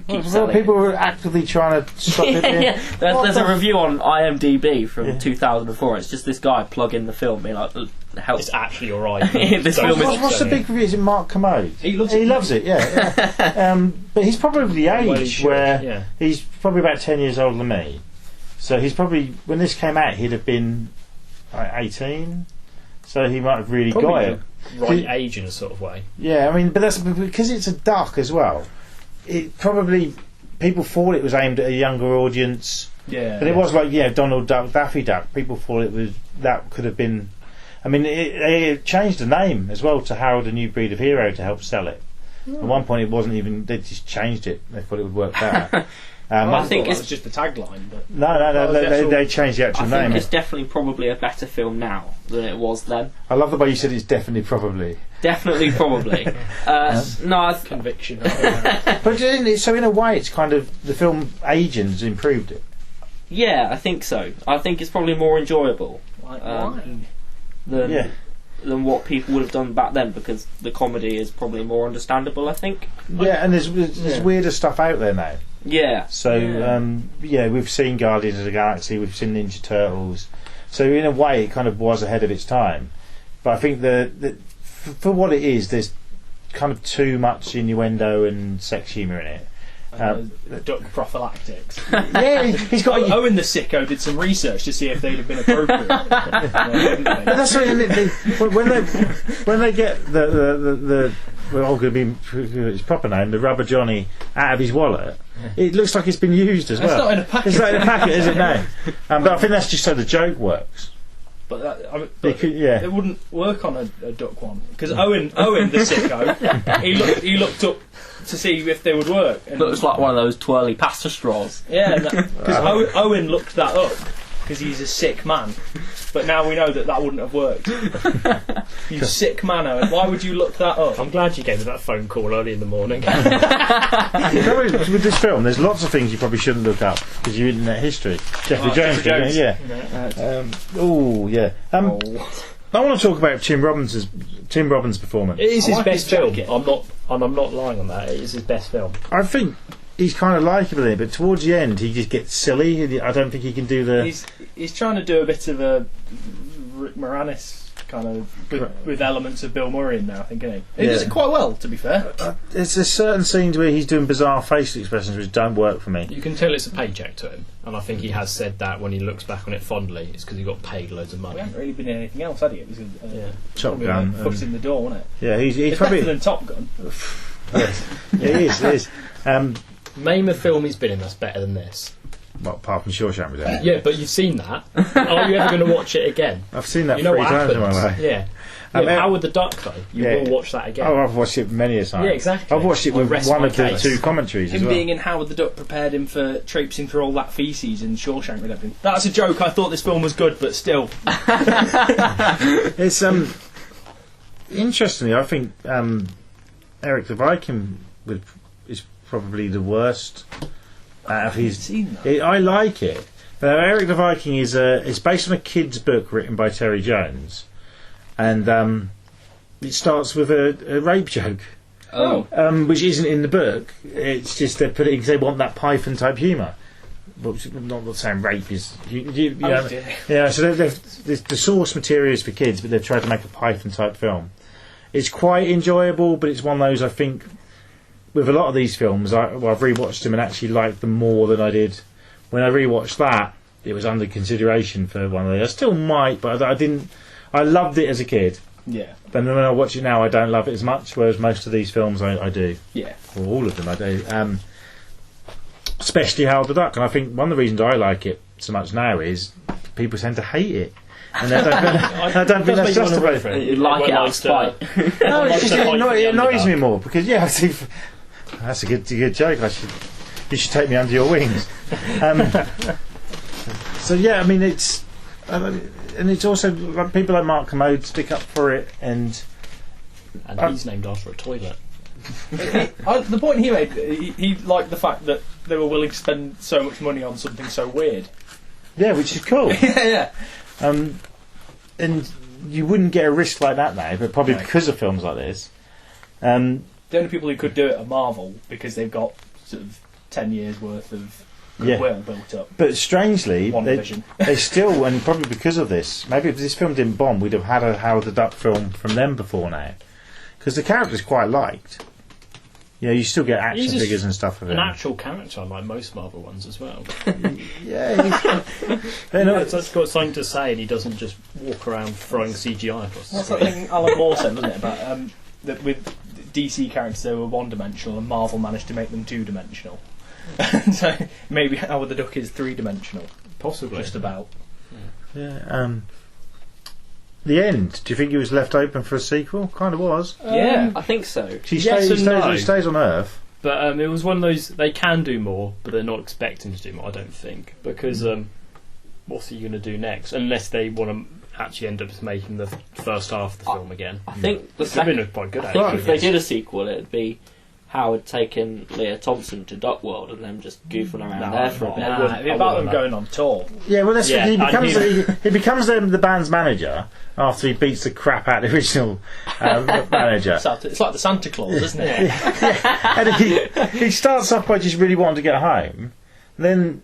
S1: People were actively trying to stop it.
S2: There's a review on IMDb from 2004. It's just this guy plugging the film, being like, "Help!
S4: It's actually alright."
S2: This film is.
S1: What's the big review? Is it Mark Commode?
S3: He loves it.
S1: Yeah. But he's probably the age where he's probably about 10 years older than me. So he's probably, when this came out, he'd have been 18. So he might have really got it.
S4: Right age in a sort of way.
S1: Yeah, I mean, but that's because it's a duck as well. It probably, people thought it was aimed at a younger audience.
S3: Yeah.
S1: But it was like, Donald Duck, Daffy Duck. People thought that could have been. I mean, it changed the name as well to Harold, a New Breed of Hero to help sell it. At one point, it wasn't even. They just changed it. They thought it would work better.
S2: I think
S3: it's just the tagline. But
S1: No. They changed the actual name.
S2: I think it's definitely probably a better film now than it was then.
S1: I love the way you said it's definitely probably.
S2: Definitely, probably.
S3: Conviction.
S1: But so in a way, it's kind of the film Agents improved it.
S2: Yeah, I think so. I think it's probably more enjoyable than what people would have done back then, because the comedy is probably more understandable, I think.
S1: Yeah, and there's weirder stuff out there now.
S2: Yeah.
S1: So we've seen Guardians of the Galaxy, we've seen Ninja Turtles. So in a way, it kind of was ahead of its time. But I think for what it is, there's kind of too much innuendo and sex humour in it.
S3: Duck prophylactics.
S1: Yeah, he's got.
S3: Owen the sicko did some research to see if they'd have been appropriate.
S1: But that's what when they get the we're all going to be his proper name, the Rubber Johnny, out of his wallet. It looks like it's been used as well.
S3: It's not in a packet.
S1: It's not in a packet, is it now? But I think that's just so the joke works.
S3: But
S1: Yeah.
S3: it wouldn't work on a duck one because Owen the sicko, he looked up to see if they would work. And
S2: Looks like one of those twirly pasta straws.
S3: yeah, because Owen looked that up because he's a sick man. But now we know that wouldn't have worked. You sick man, Owen. Why would you look that up?
S4: I'm glad you gave me that phone call early in the morning.
S1: With this film, there's lots of things you probably shouldn't look up because you're internet history. Jeffrey Jones. Yeah. I want to talk about Tim Robbins' performance.
S4: It is his
S3: like
S4: best
S3: his
S4: film.
S3: jacket.
S4: I'm not lying on that. It is his best film.
S1: I think he's kind of likeable in it, but towards the end he just gets silly. I don't think he can do the.
S3: He's trying to do a bit of a Rick Moranis kind of with elements of Bill Murray in there, I think, isn't he? He does it quite well, to be fair.
S1: There's a certain scenes where he's doing bizarre facial expressions which don't work for me.
S4: You can tell it's a paycheck to him, and I think he has said that when he looks back on it fondly. It's because he got paid loads of
S3: We
S4: money.
S3: haven't really been in anything else, had he? It was
S1: Top Gun.
S3: Foot in the door, wasn't it?
S1: Yeah, he's
S3: It's
S1: probably.
S3: better than Top Gun.
S1: Yes, it is.
S4: Name a film he's been in that's better than this.
S1: Well, apart from Shawshank Redemption.
S4: Yeah, but you've seen that. Are you ever going to watch it again?
S1: I've seen that
S4: You know
S1: 3
S4: what
S1: times in my
S4: happens?
S1: life.
S4: Yeah. Howard the Duck, though. You will watch that again.
S1: Oh, I've watched it many a time.
S4: Yeah, exactly.
S1: I've watched it with
S4: Rest
S1: one
S4: my
S1: of the
S4: case.
S1: 2 commentaries as
S3: Him
S1: well.
S3: being in Howard the Duck prepared him for traipsing through all that feces in Shawshank Redemption. That's a joke. I thought this film was good, but still.
S1: It's interestingly, I think Eric the Viking is probably the worst out of his.
S3: Seen that?
S1: I like it. Eric the Viking is it's based on a kid's book written by Terry Jones, and it starts with a rape joke. Which isn't in the book. It's just they put it because they want that Python type humour. But I'm not saying rape is. Yeah, so the source material is for kids, but they've tried to make a Python type film. It's quite enjoyable, but it's one of those I think. With a lot of these films, I've rewatched them and actually liked them more than I did when I rewatched that. It was under consideration for one of those. I still might, but I didn't. I loved it as a kid.
S3: Yeah.
S1: But then when I watch it now, I don't love it as much. Whereas most of these films, I do.
S3: Yeah.
S1: Or all of them, I do. Especially Howard the Duck, and I think one of the reasons I like it so much now is people tend to hate it. And I don't think that's justified.
S2: You like it out of spite.
S1: No, it annoys me more because I think that's a good joke. You should take me under your wings. So yeah, I mean it's also like, people like Mark Commode stick up for it, and
S4: he's named after a toilet.
S3: The point he made, he liked the fact that they were willing to spend so much money on something so weird.
S1: Yeah, which is cool.
S3: yeah.
S1: And you wouldn't get a risk like that now, but probably because of films like this.
S3: The only people who could do it are Marvel because they've got sort of 10 years worth of goodwill built up.
S1: But strangely,
S3: WandaVision.
S1: they still, and probably because of this, maybe if this film didn't bomb, we'd have had a Howard the Duck film from them before now. Because the character's quite liked. You still get action figures and stuff of him.
S4: An actual character, like most Marvel ones as well.
S1: Yeah,
S4: That's got something to say, and he doesn't just walk around throwing CGI across the
S3: That's
S4: screen.
S3: that thing Alan Moore said, wasn't it, about that with DC characters they were one-dimensional and Marvel managed to make them two-dimensional. So maybe Howard the Duck is three-dimensional.
S4: Possibly.
S3: Just about.
S1: Yeah. The end. Do you think it was left open for a sequel? Kind of was.
S3: Yeah.
S2: I think so.
S1: He stays on Earth.
S4: But it was one of those, they can do more, but they're not expecting to do more, I don't think. Because what's he going to do next? Unless they want to actually end up making the first half of the film again.
S2: I think the
S4: It's been quite good,
S2: I think
S4: actually.
S2: if they did a sequel, it'd be Howard taking Leah Thompson to Duck World and them just goofing around there for a bit.
S3: It'd be about them going on tour.
S1: Yeah, well, that's
S4: Yeah,
S1: he becomes the band's manager after he beats the crap out of the original manager.
S3: It's like the Santa Claus, isn't it?
S1: And he starts off by just really wanting to get home. Then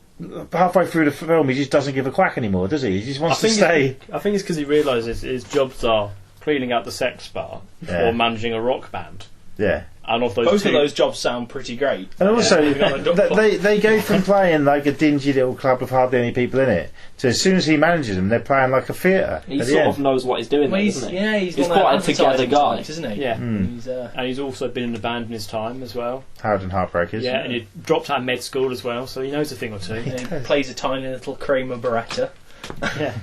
S1: halfway through the film, he just doesn't give a quack anymore, does he? He just wants to stay.
S4: I think it's because he realises his jobs are cleaning out the sex bar or managing a rock band.
S1: Yeah.
S4: And of
S3: Both of those jobs sound pretty great.
S1: And also, they go from playing like a dingy little club with hardly any people in it to as soon as he manages them, they're playing like a theatre.
S2: He sort of knows what he's doing, doesn't he?
S3: Yeah, he's
S2: quite a together guy,
S3: isn't he?
S4: Yeah.
S3: And
S4: he's also been in a band in his time as well.
S1: Howard and Heartbreakers.
S4: Yeah, and he dropped out of med school as well, so he knows a thing or two.
S3: And he plays a tiny little Kramer Beretta.
S4: Yeah.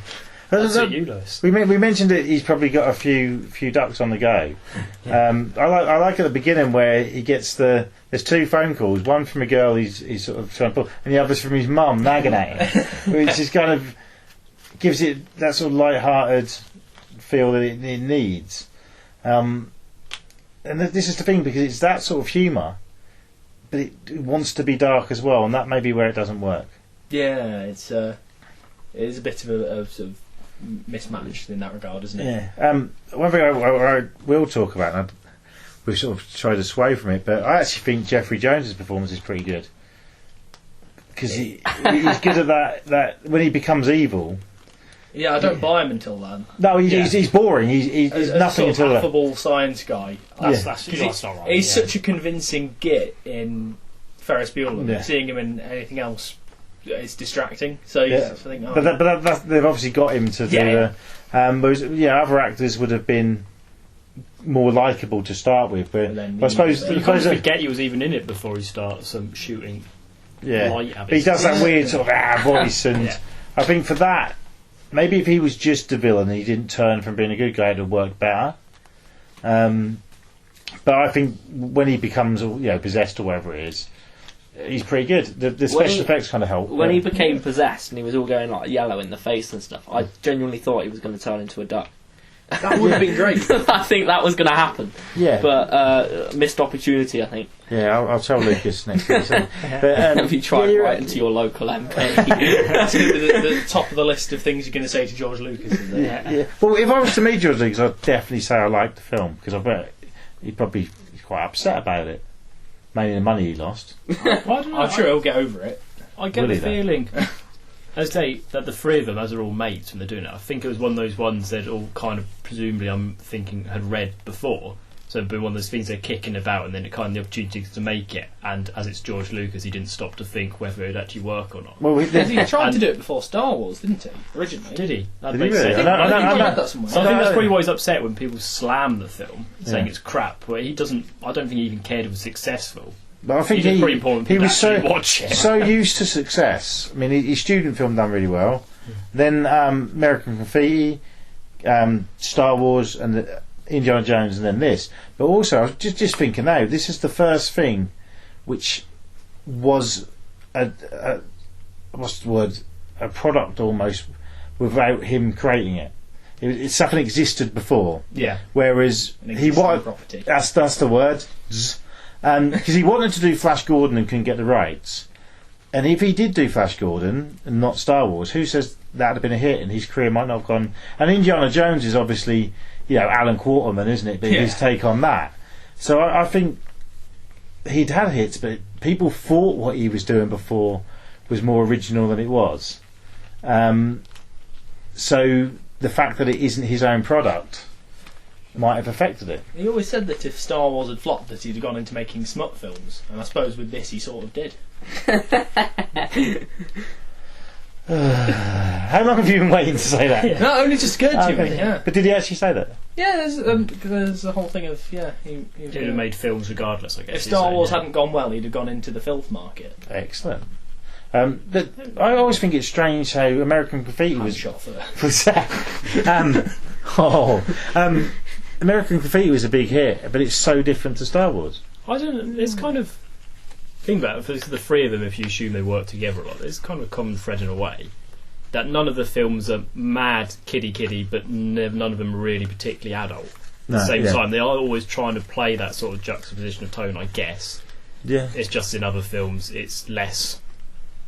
S4: That's you, Lewis.
S1: We mentioned that he's probably got a few ducks on the go. I like at the beginning where he gets there's 2 phone calls, one from a girl he's sort of trying to pull, and the other's from his mum nagging at him, which is kind of gives it that sort of light-hearted feel that it needs. And this is the thing, because it's that sort of humour, but it wants to be dark as well, and that may be where it doesn't work.
S3: Yeah, it is a bit of a sort of mismatched in that regard, isn't it?
S1: Yeah. One thing I will talk about, and we've sort of tried to sway from it, but I actually think Jeffrey Jones's performance is pretty good, because he's good at that when he becomes evil.
S3: Yeah, I don't buy him until then.
S1: No, he's boring. He's nothing
S3: until
S1: that.
S3: Affable science guy.
S4: That's not right.
S3: He's such a convincing git in Ferris Bueller.
S1: Yeah.
S3: Seeing him in anything else, it's distracting. So I think,
S1: but they've obviously got him to do the. Whereas, other actors would have been more likable to start with, but I suppose
S4: you can't forget he was even in it before he starts shooting. Light
S1: but he does that weird sort of voice, and I think for that, maybe if he was just a villain and he didn't turn from being a good guy, it would work better. But I think when he becomes possessed or whatever it is, he's pretty good. The special effects kind of help.
S2: When he became possessed and he was all going like yellow in the face and stuff, I genuinely thought he was going to turn into a duck.
S3: That would have been great.
S2: I think that was going to happen.
S1: Yeah.
S2: But missed opportunity, I think.
S1: Yeah, I'll tell Lucas next week. But,
S2: have you tried writing to your local MP?
S3: That's going to be the top of the list of things you're going to say to George Lucas, isn't it?
S1: Yeah. Well, if I was to meet George Lucas, I'd definitely say I liked the film, because I bet he's quite upset about it. Mainly the money he lost.
S3: I'm sure he'll get over it.
S4: I get the feeling, as that the 3 of them, as they're all mates when they're doing it, I think it was one of those ones they'd all kind of, presumably I'm thinking, had read before. So it'd be one of those things they're kicking about, and then it kind of the opportunity to make it. And as it's George Lucas, he didn't stop to think whether it would actually work or not.
S1: Well,
S3: he tried to do it before Star Wars, didn't he? Originally,
S4: did he?
S1: Did he really?
S3: I read that somewhere.
S4: So I think that's probably why he's upset when people slam the film, saying it's crap. But he doesn't. I don't think he even cared it was successful.
S1: But I think he was so used to success. I mean, his student film done really well. Then American Graffiti, Star Wars, and Indiana Jones, and then this. But also, I was just thinking now, this is the first thing which was what's the word? A product almost without him creating it. It's something existed before.
S3: Yeah.
S1: Whereas he wanted. That's the word. Because he wanted to do Flash Gordon and couldn't get the rights. And if he did do Flash Gordon and not Star Wars, who says that would have been a hit and his career might not have gone. And Indiana Jones is obviously, Alan Quarterman, isn't it? But his take on that. So I think he'd had hits, but people thought what he was doing before was more original than it was. So the fact that it isn't his own product might have affected it.
S3: He always said that if Star Wars had flopped, that he'd have gone into making smut films, and I suppose with this he sort of did.
S1: How long have you been waiting to say that?
S3: Yeah. No, only just occurred to me. Yeah.
S1: But did he actually say that?
S3: Yeah, there's the whole thing of he
S4: would have made films regardless, I guess.
S3: If Star Wars hadn't gone well, he'd have gone into the filth market.
S1: Excellent. But I always think it's strange how American Graffiti was American Graffiti was a big hit, but it's so different to Star Wars.
S4: I don't know. It's kind of think about it, for the 3 of them. If you assume they work together a lot, there's kind of a common thread in a way that none of the films are mad kiddie, but none of them are really particularly adult. At the same time, they are always trying to play that sort of juxtaposition of tone, I guess. Yeah. It's just in other films, it's less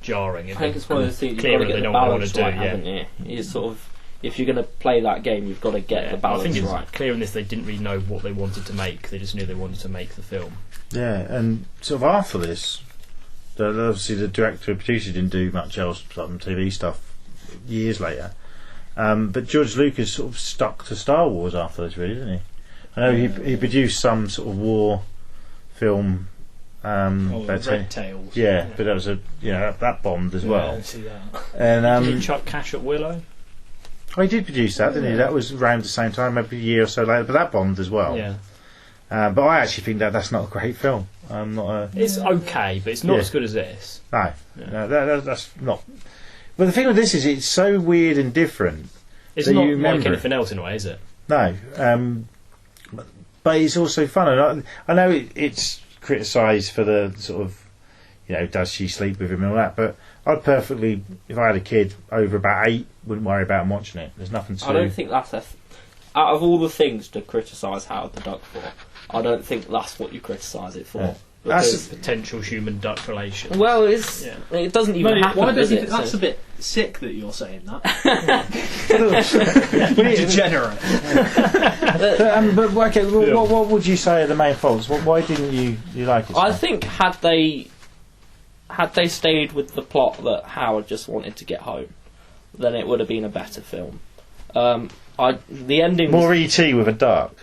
S4: jarring.
S2: I think it's one of the things you've got to get the balance right, haven't you? You sort of, if you're going to play that game, you've got to get the balance right. I think it's
S4: clear in this they didn't really know what they wanted to make. They just knew they wanted to make the film.
S1: Yeah, and sort of after this, Obviously, the director and producer didn't do much else on TV stuff years later. But George Lucas sort of stuck to Star Wars after this, really, didn't he? I know he produced some sort of war film.
S3: Red Tails.
S1: Yeah, but that was that bombed as well.
S3: I see that.
S1: And
S4: Did he chuck Cash at Willow?
S1: he did produce that, didn't he? That was around the same time, maybe a year or so later, but that bombed as well.
S4: Yeah.
S1: But I actually think that's not a great film. I'm not a.
S4: It's okay, but it's not as good as this.
S1: No, that's not. But the thing with this is, it's so weird and different.
S4: It's
S1: that
S4: not
S1: you
S4: like
S1: remember
S4: anything else in a way, is it?
S1: No, but it's also fun, and I know it's criticised for the sort of, does she sleep with him and all that, but I'd perfectly, if I had a kid over about 8, wouldn't worry about him watching it. There's nothing to.
S2: I don't think that's out of all the things to criticise Howard the Duck for, I don't think that's what you criticise it for.
S1: Yeah.
S4: That's a potential human-duck relation.
S2: Well, it doesn't even happen.
S3: Why don't you
S2: it?
S3: think that's a bit sick that you're saying that? Degenerate.
S1: But okay, what would you say are the main faults? Why didn't you like it?
S2: I think had they stayed with the plot that Howard just wanted to get home, then it would have been a better film. The ending
S1: more E.T. with a duck.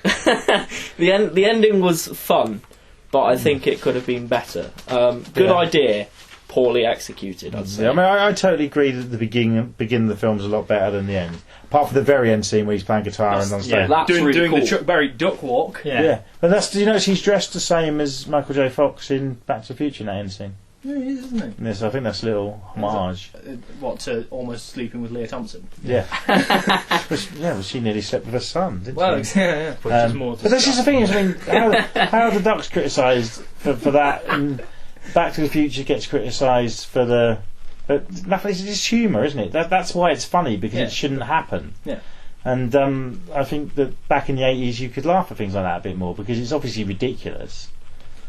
S2: the ending was fun, but I think it could have been better. Good idea, poorly executed, I'd say.
S1: Yeah, I mean, I totally agree that the beginning of the film's a lot better than the end. Apart from the very end scene where he's playing guitar and on stage.
S2: Yeah, that's
S3: doing
S2: really cool.
S3: the Chuck Berry duck walk.
S1: Yeah. And do you notice he's dressed the same as Michael J. Fox in Back to the Future in that end scene?
S3: Yeah, he is, isn't he?
S1: Yes, I think that's a little homage.
S3: To almost sleeping with Leah Thompson?
S1: Yeah. Well, she nearly slept with her son, didn't she?
S3: Yeah.
S4: Which is more
S1: but this is the thing, I mean, how are the Ducks criticised for that, and Back to the Future gets criticised for the... But nothing, it's just humour, isn't it? That's why it's funny, because it shouldn't happen.
S3: Yeah.
S1: And I think that back in the 80s you could laugh at things like that a bit more, because it's obviously ridiculous.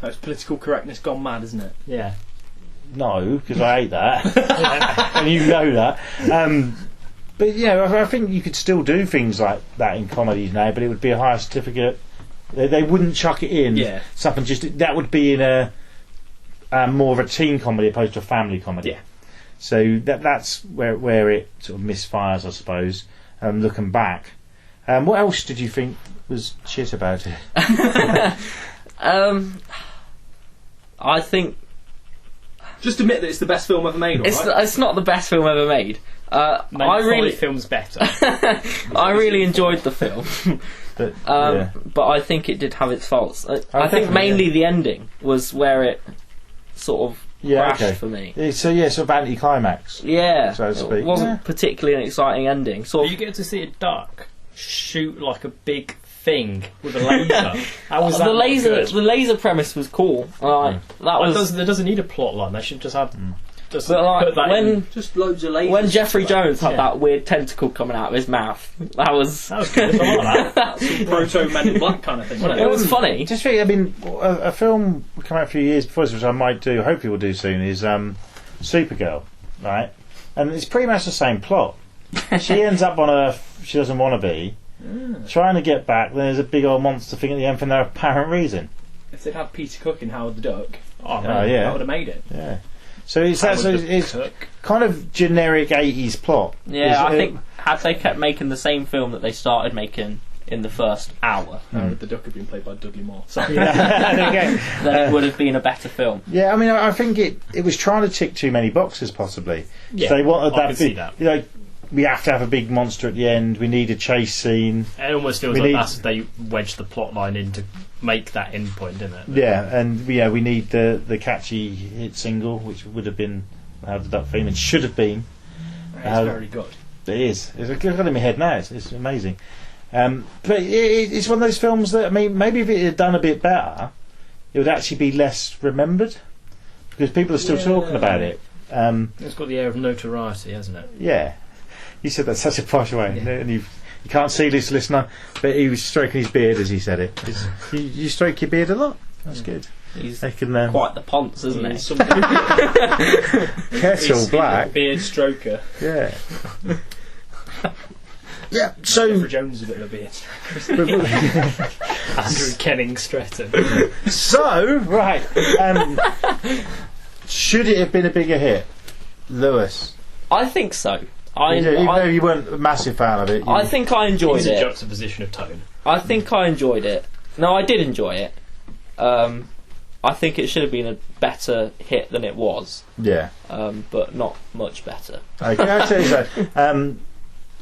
S3: It's political correctness gone mad, isn't it?
S4: Yeah.
S1: No, because I hate that. And you know that. But I think you could still do things like that in comedies now, but it would be a higher certificate. They wouldn't chuck it in.
S3: Yeah.
S1: Something that would be in a more of a teen comedy opposed to a family comedy.
S3: Yeah.
S1: So that's where it sort of misfires, I suppose. Looking back, what else did you think was shit about it?
S2: I think.
S3: Just admit that it's the best film ever made, alright?
S2: It's not the best film ever made.
S4: Maybe 5 films better.
S2: I really enjoyed the film, but I think it did have its faults. I think mainly the ending was where it sort of crashed for me.
S1: So sort of anti-climax.
S2: Yeah,
S1: so to speak.
S2: It wasn't particularly an exciting ending.
S4: You get to see a duck shoot like a big thing with a laser. How was that?
S2: The laser premise was cool.
S4: There doesn't need a plot line. They should just have. Just
S2: but
S4: put that in.
S3: Just loads of lasers.
S2: When Jeffrey Jones had that weird tentacle coming out of his mouth, that was
S4: good. I like that.
S3: That's proto Men in Black kind of thing, wasn't it?
S2: It was funny.
S1: Just think, I mean, a film came out a few years before this, which I might do, hopefully we'll do soon, is Supergirl, right? And it's pretty much the same plot. She ends up on Earth she doesn't want to be, trying to get back, then there's a big old monster thing at the end for no apparent reason.
S3: If they'd had Peter Cook in Howard the Duck,
S1: yeah,
S3: that would have made it.
S1: Yeah. So it's kind of generic 80s plot.
S2: Yeah, I think had they kept making the same film that they started making in the first hour,
S3: the Duck had been played by Dudley Moore. Sorry.
S2: Then it would have been a better film.
S1: Yeah, I mean, I think it was trying to tick too many boxes, possibly.
S4: Yeah,
S1: so they wanted
S4: I can see that.
S1: We have to have a big monster at the end. We need a chase scene.
S4: It almost feels like they wedged the plot line in to make that end point, didn't it?
S1: Yeah, and we need the catchy hit single, which would have been How the Duck theme, and should have been.
S3: It's very good.
S1: It is. It's got it in my head now. It's amazing. But it's one of those films that, I mean, maybe if it had done a bit better, it would actually be less remembered, because people are still talking about it.
S4: It's got the air of notoriety, hasn't it?
S1: Yeah. You said that such a posh way, and you can't see this, listener, but he was stroking his beard as he said it. You stroke your beard a lot. That's good.
S2: He's quite the ponce, isn't he?
S1: Kettle black.
S3: Beard stroker.
S1: Yeah. Yeah. So
S3: Jeffrey Jones is a bit of a beard stroker.
S4: Andrew Kenning Stretton.
S1: So right. Should it have been a bigger hit, Lewis?
S2: I think so.
S1: Even though you weren't a massive fan of it,
S2: I think I enjoyed
S4: It's
S2: it.
S4: a juxtaposition of tone.
S2: I think I enjoyed it. No, I did enjoy it. I think it should have been a better hit than it was.
S1: Yeah.
S2: But not much better.
S1: Okay, I'll tell you so.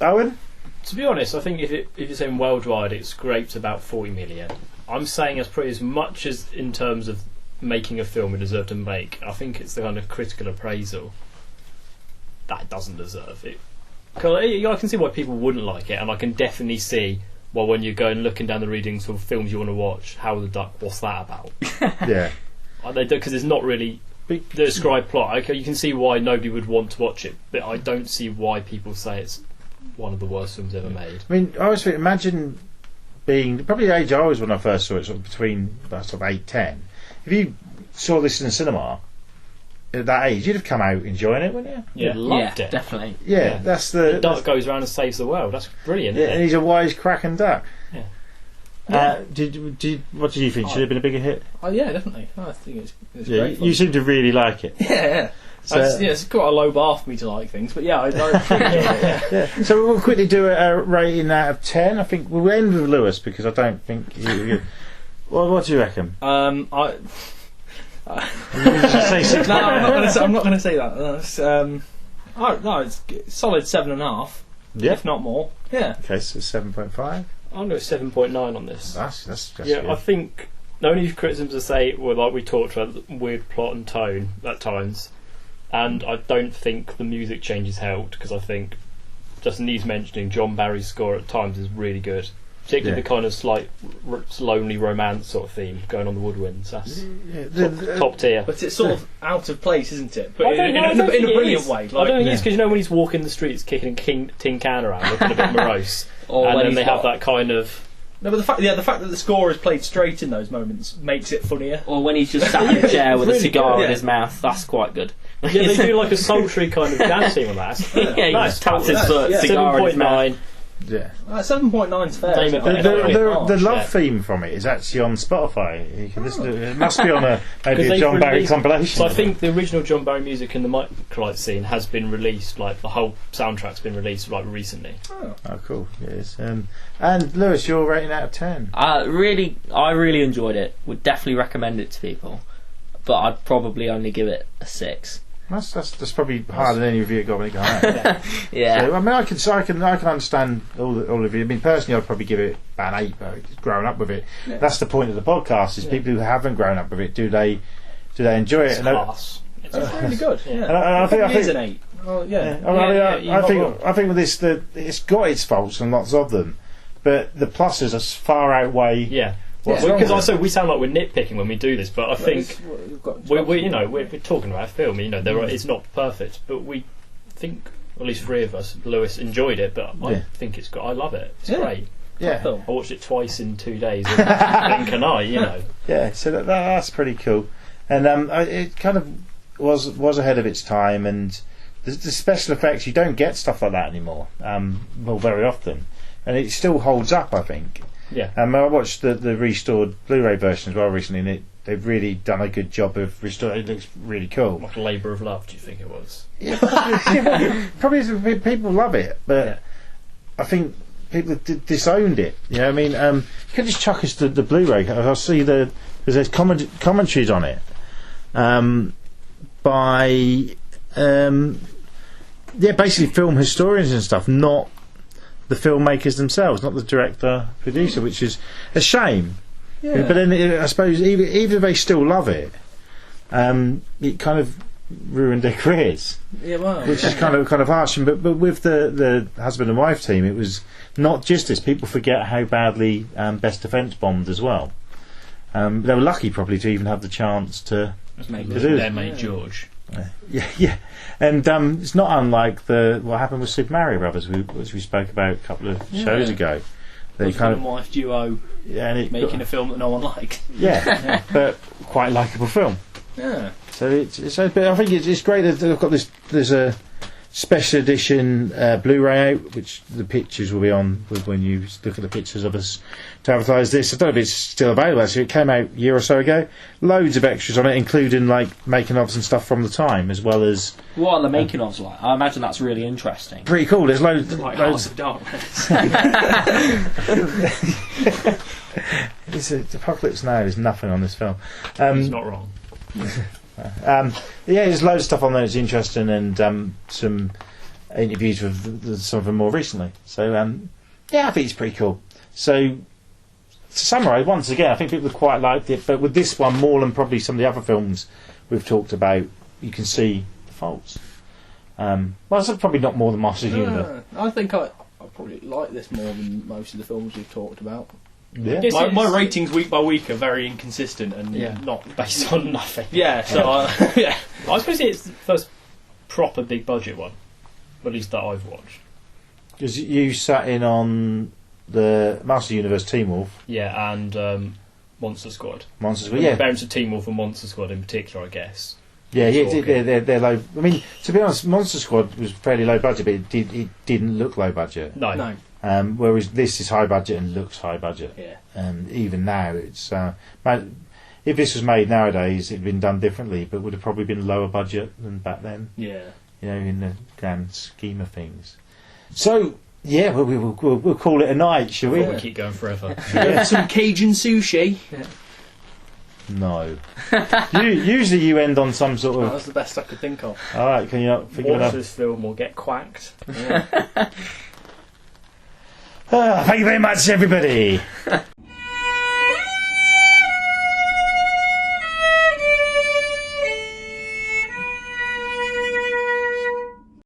S1: Owen?
S4: To be honest, I think if it's in worldwide, it scrapes about 40 million. I'm saying it's pretty as much as in terms of making a film it deserved to make. I think it's the kind of critical appraisal that it doesn't deserve it. 'Cause I can see why people wouldn't like it, and I can definitely see why when you go and looking down the readings for films you want to watch, Howard the Duck, what's that about?
S1: Yeah.
S4: Because there's not really the described plot. Okay, you can see why nobody would want to watch it, but I don't see why people say it's one of the worst films ever made.
S1: I mean, I always think, imagine being probably the age I was when I first saw it, sort of between sort of 8, 10. If you saw this in the cinema at that age, you'd have come out enjoying it, wouldn't you?
S4: Yeah, loved it.
S2: Definitely.
S1: Yeah, that's the
S4: Duck goes around and saves the world. That's brilliant.
S1: Yeah,
S4: Isn't
S1: and
S4: it?
S1: he's a wise cracking duck.
S4: Yeah.
S1: What did you think? Should it have been a bigger hit?
S3: Oh yeah, definitely. I think it's
S1: Yeah,
S3: great fun.
S1: you seem to really like it.
S3: Yeah.
S1: So-
S3: It's quite a low bar for me to like things, but yeah, I appreciate it. Yeah.
S1: Yeah. So we'll quickly do a rating out of 10. I think we'll end with Lewis because I don't think you. What do you reckon?
S3: I
S1: Say six.
S3: no, I'm not going to say that. That's, no, it's solid 7.5,
S1: Yeah.
S3: if not more. Yeah.
S1: Okay, so 7.5.
S4: I'm going to 7.9 on this.
S1: That's
S4: Yeah,
S1: good.
S4: I think the only criticisms I say were like we talked about weird plot and tone at times, and I don't think the music changes helped because I think just needs mentioning John Barry's score at times is really good, particularly
S1: Yeah.
S4: the kind of slight lonely romance sort of theme going on the woodwinds. That's
S1: Yeah,
S4: top tier.
S3: But it's sort of out of place, isn't it? But
S4: I don't know, I
S3: in
S4: don't
S3: a
S4: think it
S3: brilliant
S4: is.
S3: way.
S4: I don't think
S1: Yeah.
S4: it's because when he's walking the streets kicking a tin can around, looking a bit morose,
S2: Or
S4: and
S2: when
S4: then
S2: he's
S4: they have
S2: got-
S4: that kind of.
S3: No, but the fact that the score is played straight in those moments makes it funnier.
S2: Or when he's just sat in a chair with a
S3: Really
S2: cigar
S3: good,
S2: in
S3: yeah.
S2: his mouth, that's quite good.
S4: Yeah, they do like a sultry kind of dance theme on that.
S2: Yeah, he
S4: Nice.
S2: just taps his
S3: Yeah.
S2: cigar in his mouth.
S4: 7.9.
S1: yeah.
S3: 7.9 is fair.
S4: Name
S3: It's
S4: it
S3: not
S4: better.
S3: very harsh.
S1: The love
S4: yeah.
S1: theme from it is actually on Spotify. You can listen to it. It must be on maybe
S4: Because
S1: a
S4: they've
S1: John Barry
S4: released-
S1: compilation.
S4: So I think the original John Barry music in the microlight scene has been released, like the whole soundtrack's been released like recently.
S1: Oh, cool. Yes. And Lewis, your rating out of 10.
S2: I really enjoyed it. Would definitely recommend it to people. But I'd probably only give it a 6.
S1: That's probably higher than any review it got when it came out.
S2: Yeah.
S1: So, I mean, I can understand all of you. I mean, personally, I'd probably give it about an 8. But growing up with it,
S3: Yeah.
S1: that's the point of the podcast. Is people who haven't grown up with it, do they enjoy
S4: It's
S1: it?
S4: class.
S3: It's really good. Yeah.
S1: And I think
S3: it is an 8. Oh yeah.
S1: I think with this, it's got its faults and lots of them, but the pluses are far outweigh.
S4: Yeah.
S1: What's wrong
S4: Because
S1: with
S4: also we sound like we're nitpicking when we do this, but I think
S3: We've got
S4: we're talking about a film. It's not perfect, but we think at least 3 of us, Lewis, enjoyed it. But I
S1: Yeah.
S4: think it's I love it. It's
S3: Yeah.
S4: great.
S1: Yeah,
S3: film.
S4: I watched it twice in 2 days. And blink an eye,
S1: yeah. So that's pretty cool, and it kind of was ahead of its time, and the special effects, you don't get stuff like that anymore. Well, very often, and it still holds up, I think.
S4: Yeah.
S1: I watched the restored Blu-ray version as well recently, and they've really done a good job of restoring. It looks really cool.
S4: Like a labour of love. Do you think it was?
S1: Yeah, probably people love it, but
S4: Yeah.
S1: I think people disowned it. You know, I mean, you can just chuck us the Blu-ray. I'll see there's commentaries on it by basically film historians and stuff, not the filmmakers themselves, not the director producer, which is a shame.
S3: Yeah.
S1: But then I suppose even if they still love it, it kind of ruined their careers,
S3: Yeah, well,
S1: which is kind of harsh. But with the husband and wife team, it was not just this. People forget how badly Best Defence bombed as well. They were lucky probably to even have the chance to
S3: make
S1: to do
S4: Their
S1: it.
S4: mate George.
S1: Yeah, and it's not unlike what happened with Super Mario Brothers, which we spoke about a couple of shows ago. They
S3: husband and wife duo
S1: and it
S3: making a film that no one liked.
S1: yeah, but quite a likeable film.
S3: Yeah.
S1: So but I think it's great that they've got this. There's a special edition Blu-ray out, which the pictures will be on when you look at the pictures of us to advertise this. I don't know if it's still available, actually. It came out a year or so ago. Loads of extras on it, including like making-ofs and stuff from the time, as well as...
S2: What are the making-ofs like? I imagine that's really interesting.
S1: Pretty cool. There's loads...
S3: Like
S1: loads
S3: Hearts of Darkness.
S1: Apocalypse Now is nothing on this film.
S4: He's not wrong.
S1: Yeah, there's loads of stuff on there that's interesting, and some interviews with some of them more recently. So yeah, I think it's pretty cool. So to summarise, once again, I think people quite liked it, but with this one more than probably some of the other films we've talked about, you can see the faults. Well, it's probably not more than Masters of the Universe.
S5: I think I probably like this more than most of the films we've talked about.
S1: Yeah.
S3: My ratings week by week are very inconsistent and not
S4: Based on nothing.
S3: Yeah, so yeah.
S4: I suppose it's the first proper big budget one, at least that I've watched.
S1: Because you sat in on the Masters of the Universe Teen Wolf.
S4: Yeah, and Monster Squad.
S1: Monster Squad, yeah.
S4: Parents of Teen Wolf and Monster Squad in particular, I guess.
S1: Yeah,
S4: Talking.
S1: they're low. I mean, to be honest, Monster Squad was fairly low budget, but it didn't look low budget.
S4: No.
S1: Whereas this is high budget and looks high budget.
S5: Yeah.
S1: And even now, it's if this was made nowadays, it'd been done differently, but would have probably been lower budget than back then.
S5: Yeah.
S1: You know, in the grand scheme of things. So yeah, we'll call it a night, shall we?
S4: Before we keep going forever.
S5: Some Cajun sushi.
S1: No. Usually you end on some sort
S5: That
S1: of.
S5: was the best I could think of.
S1: All right, can you not think of
S4: Watch
S1: enough?
S4: this film or get quacked.
S1: Thank you very much, everybody.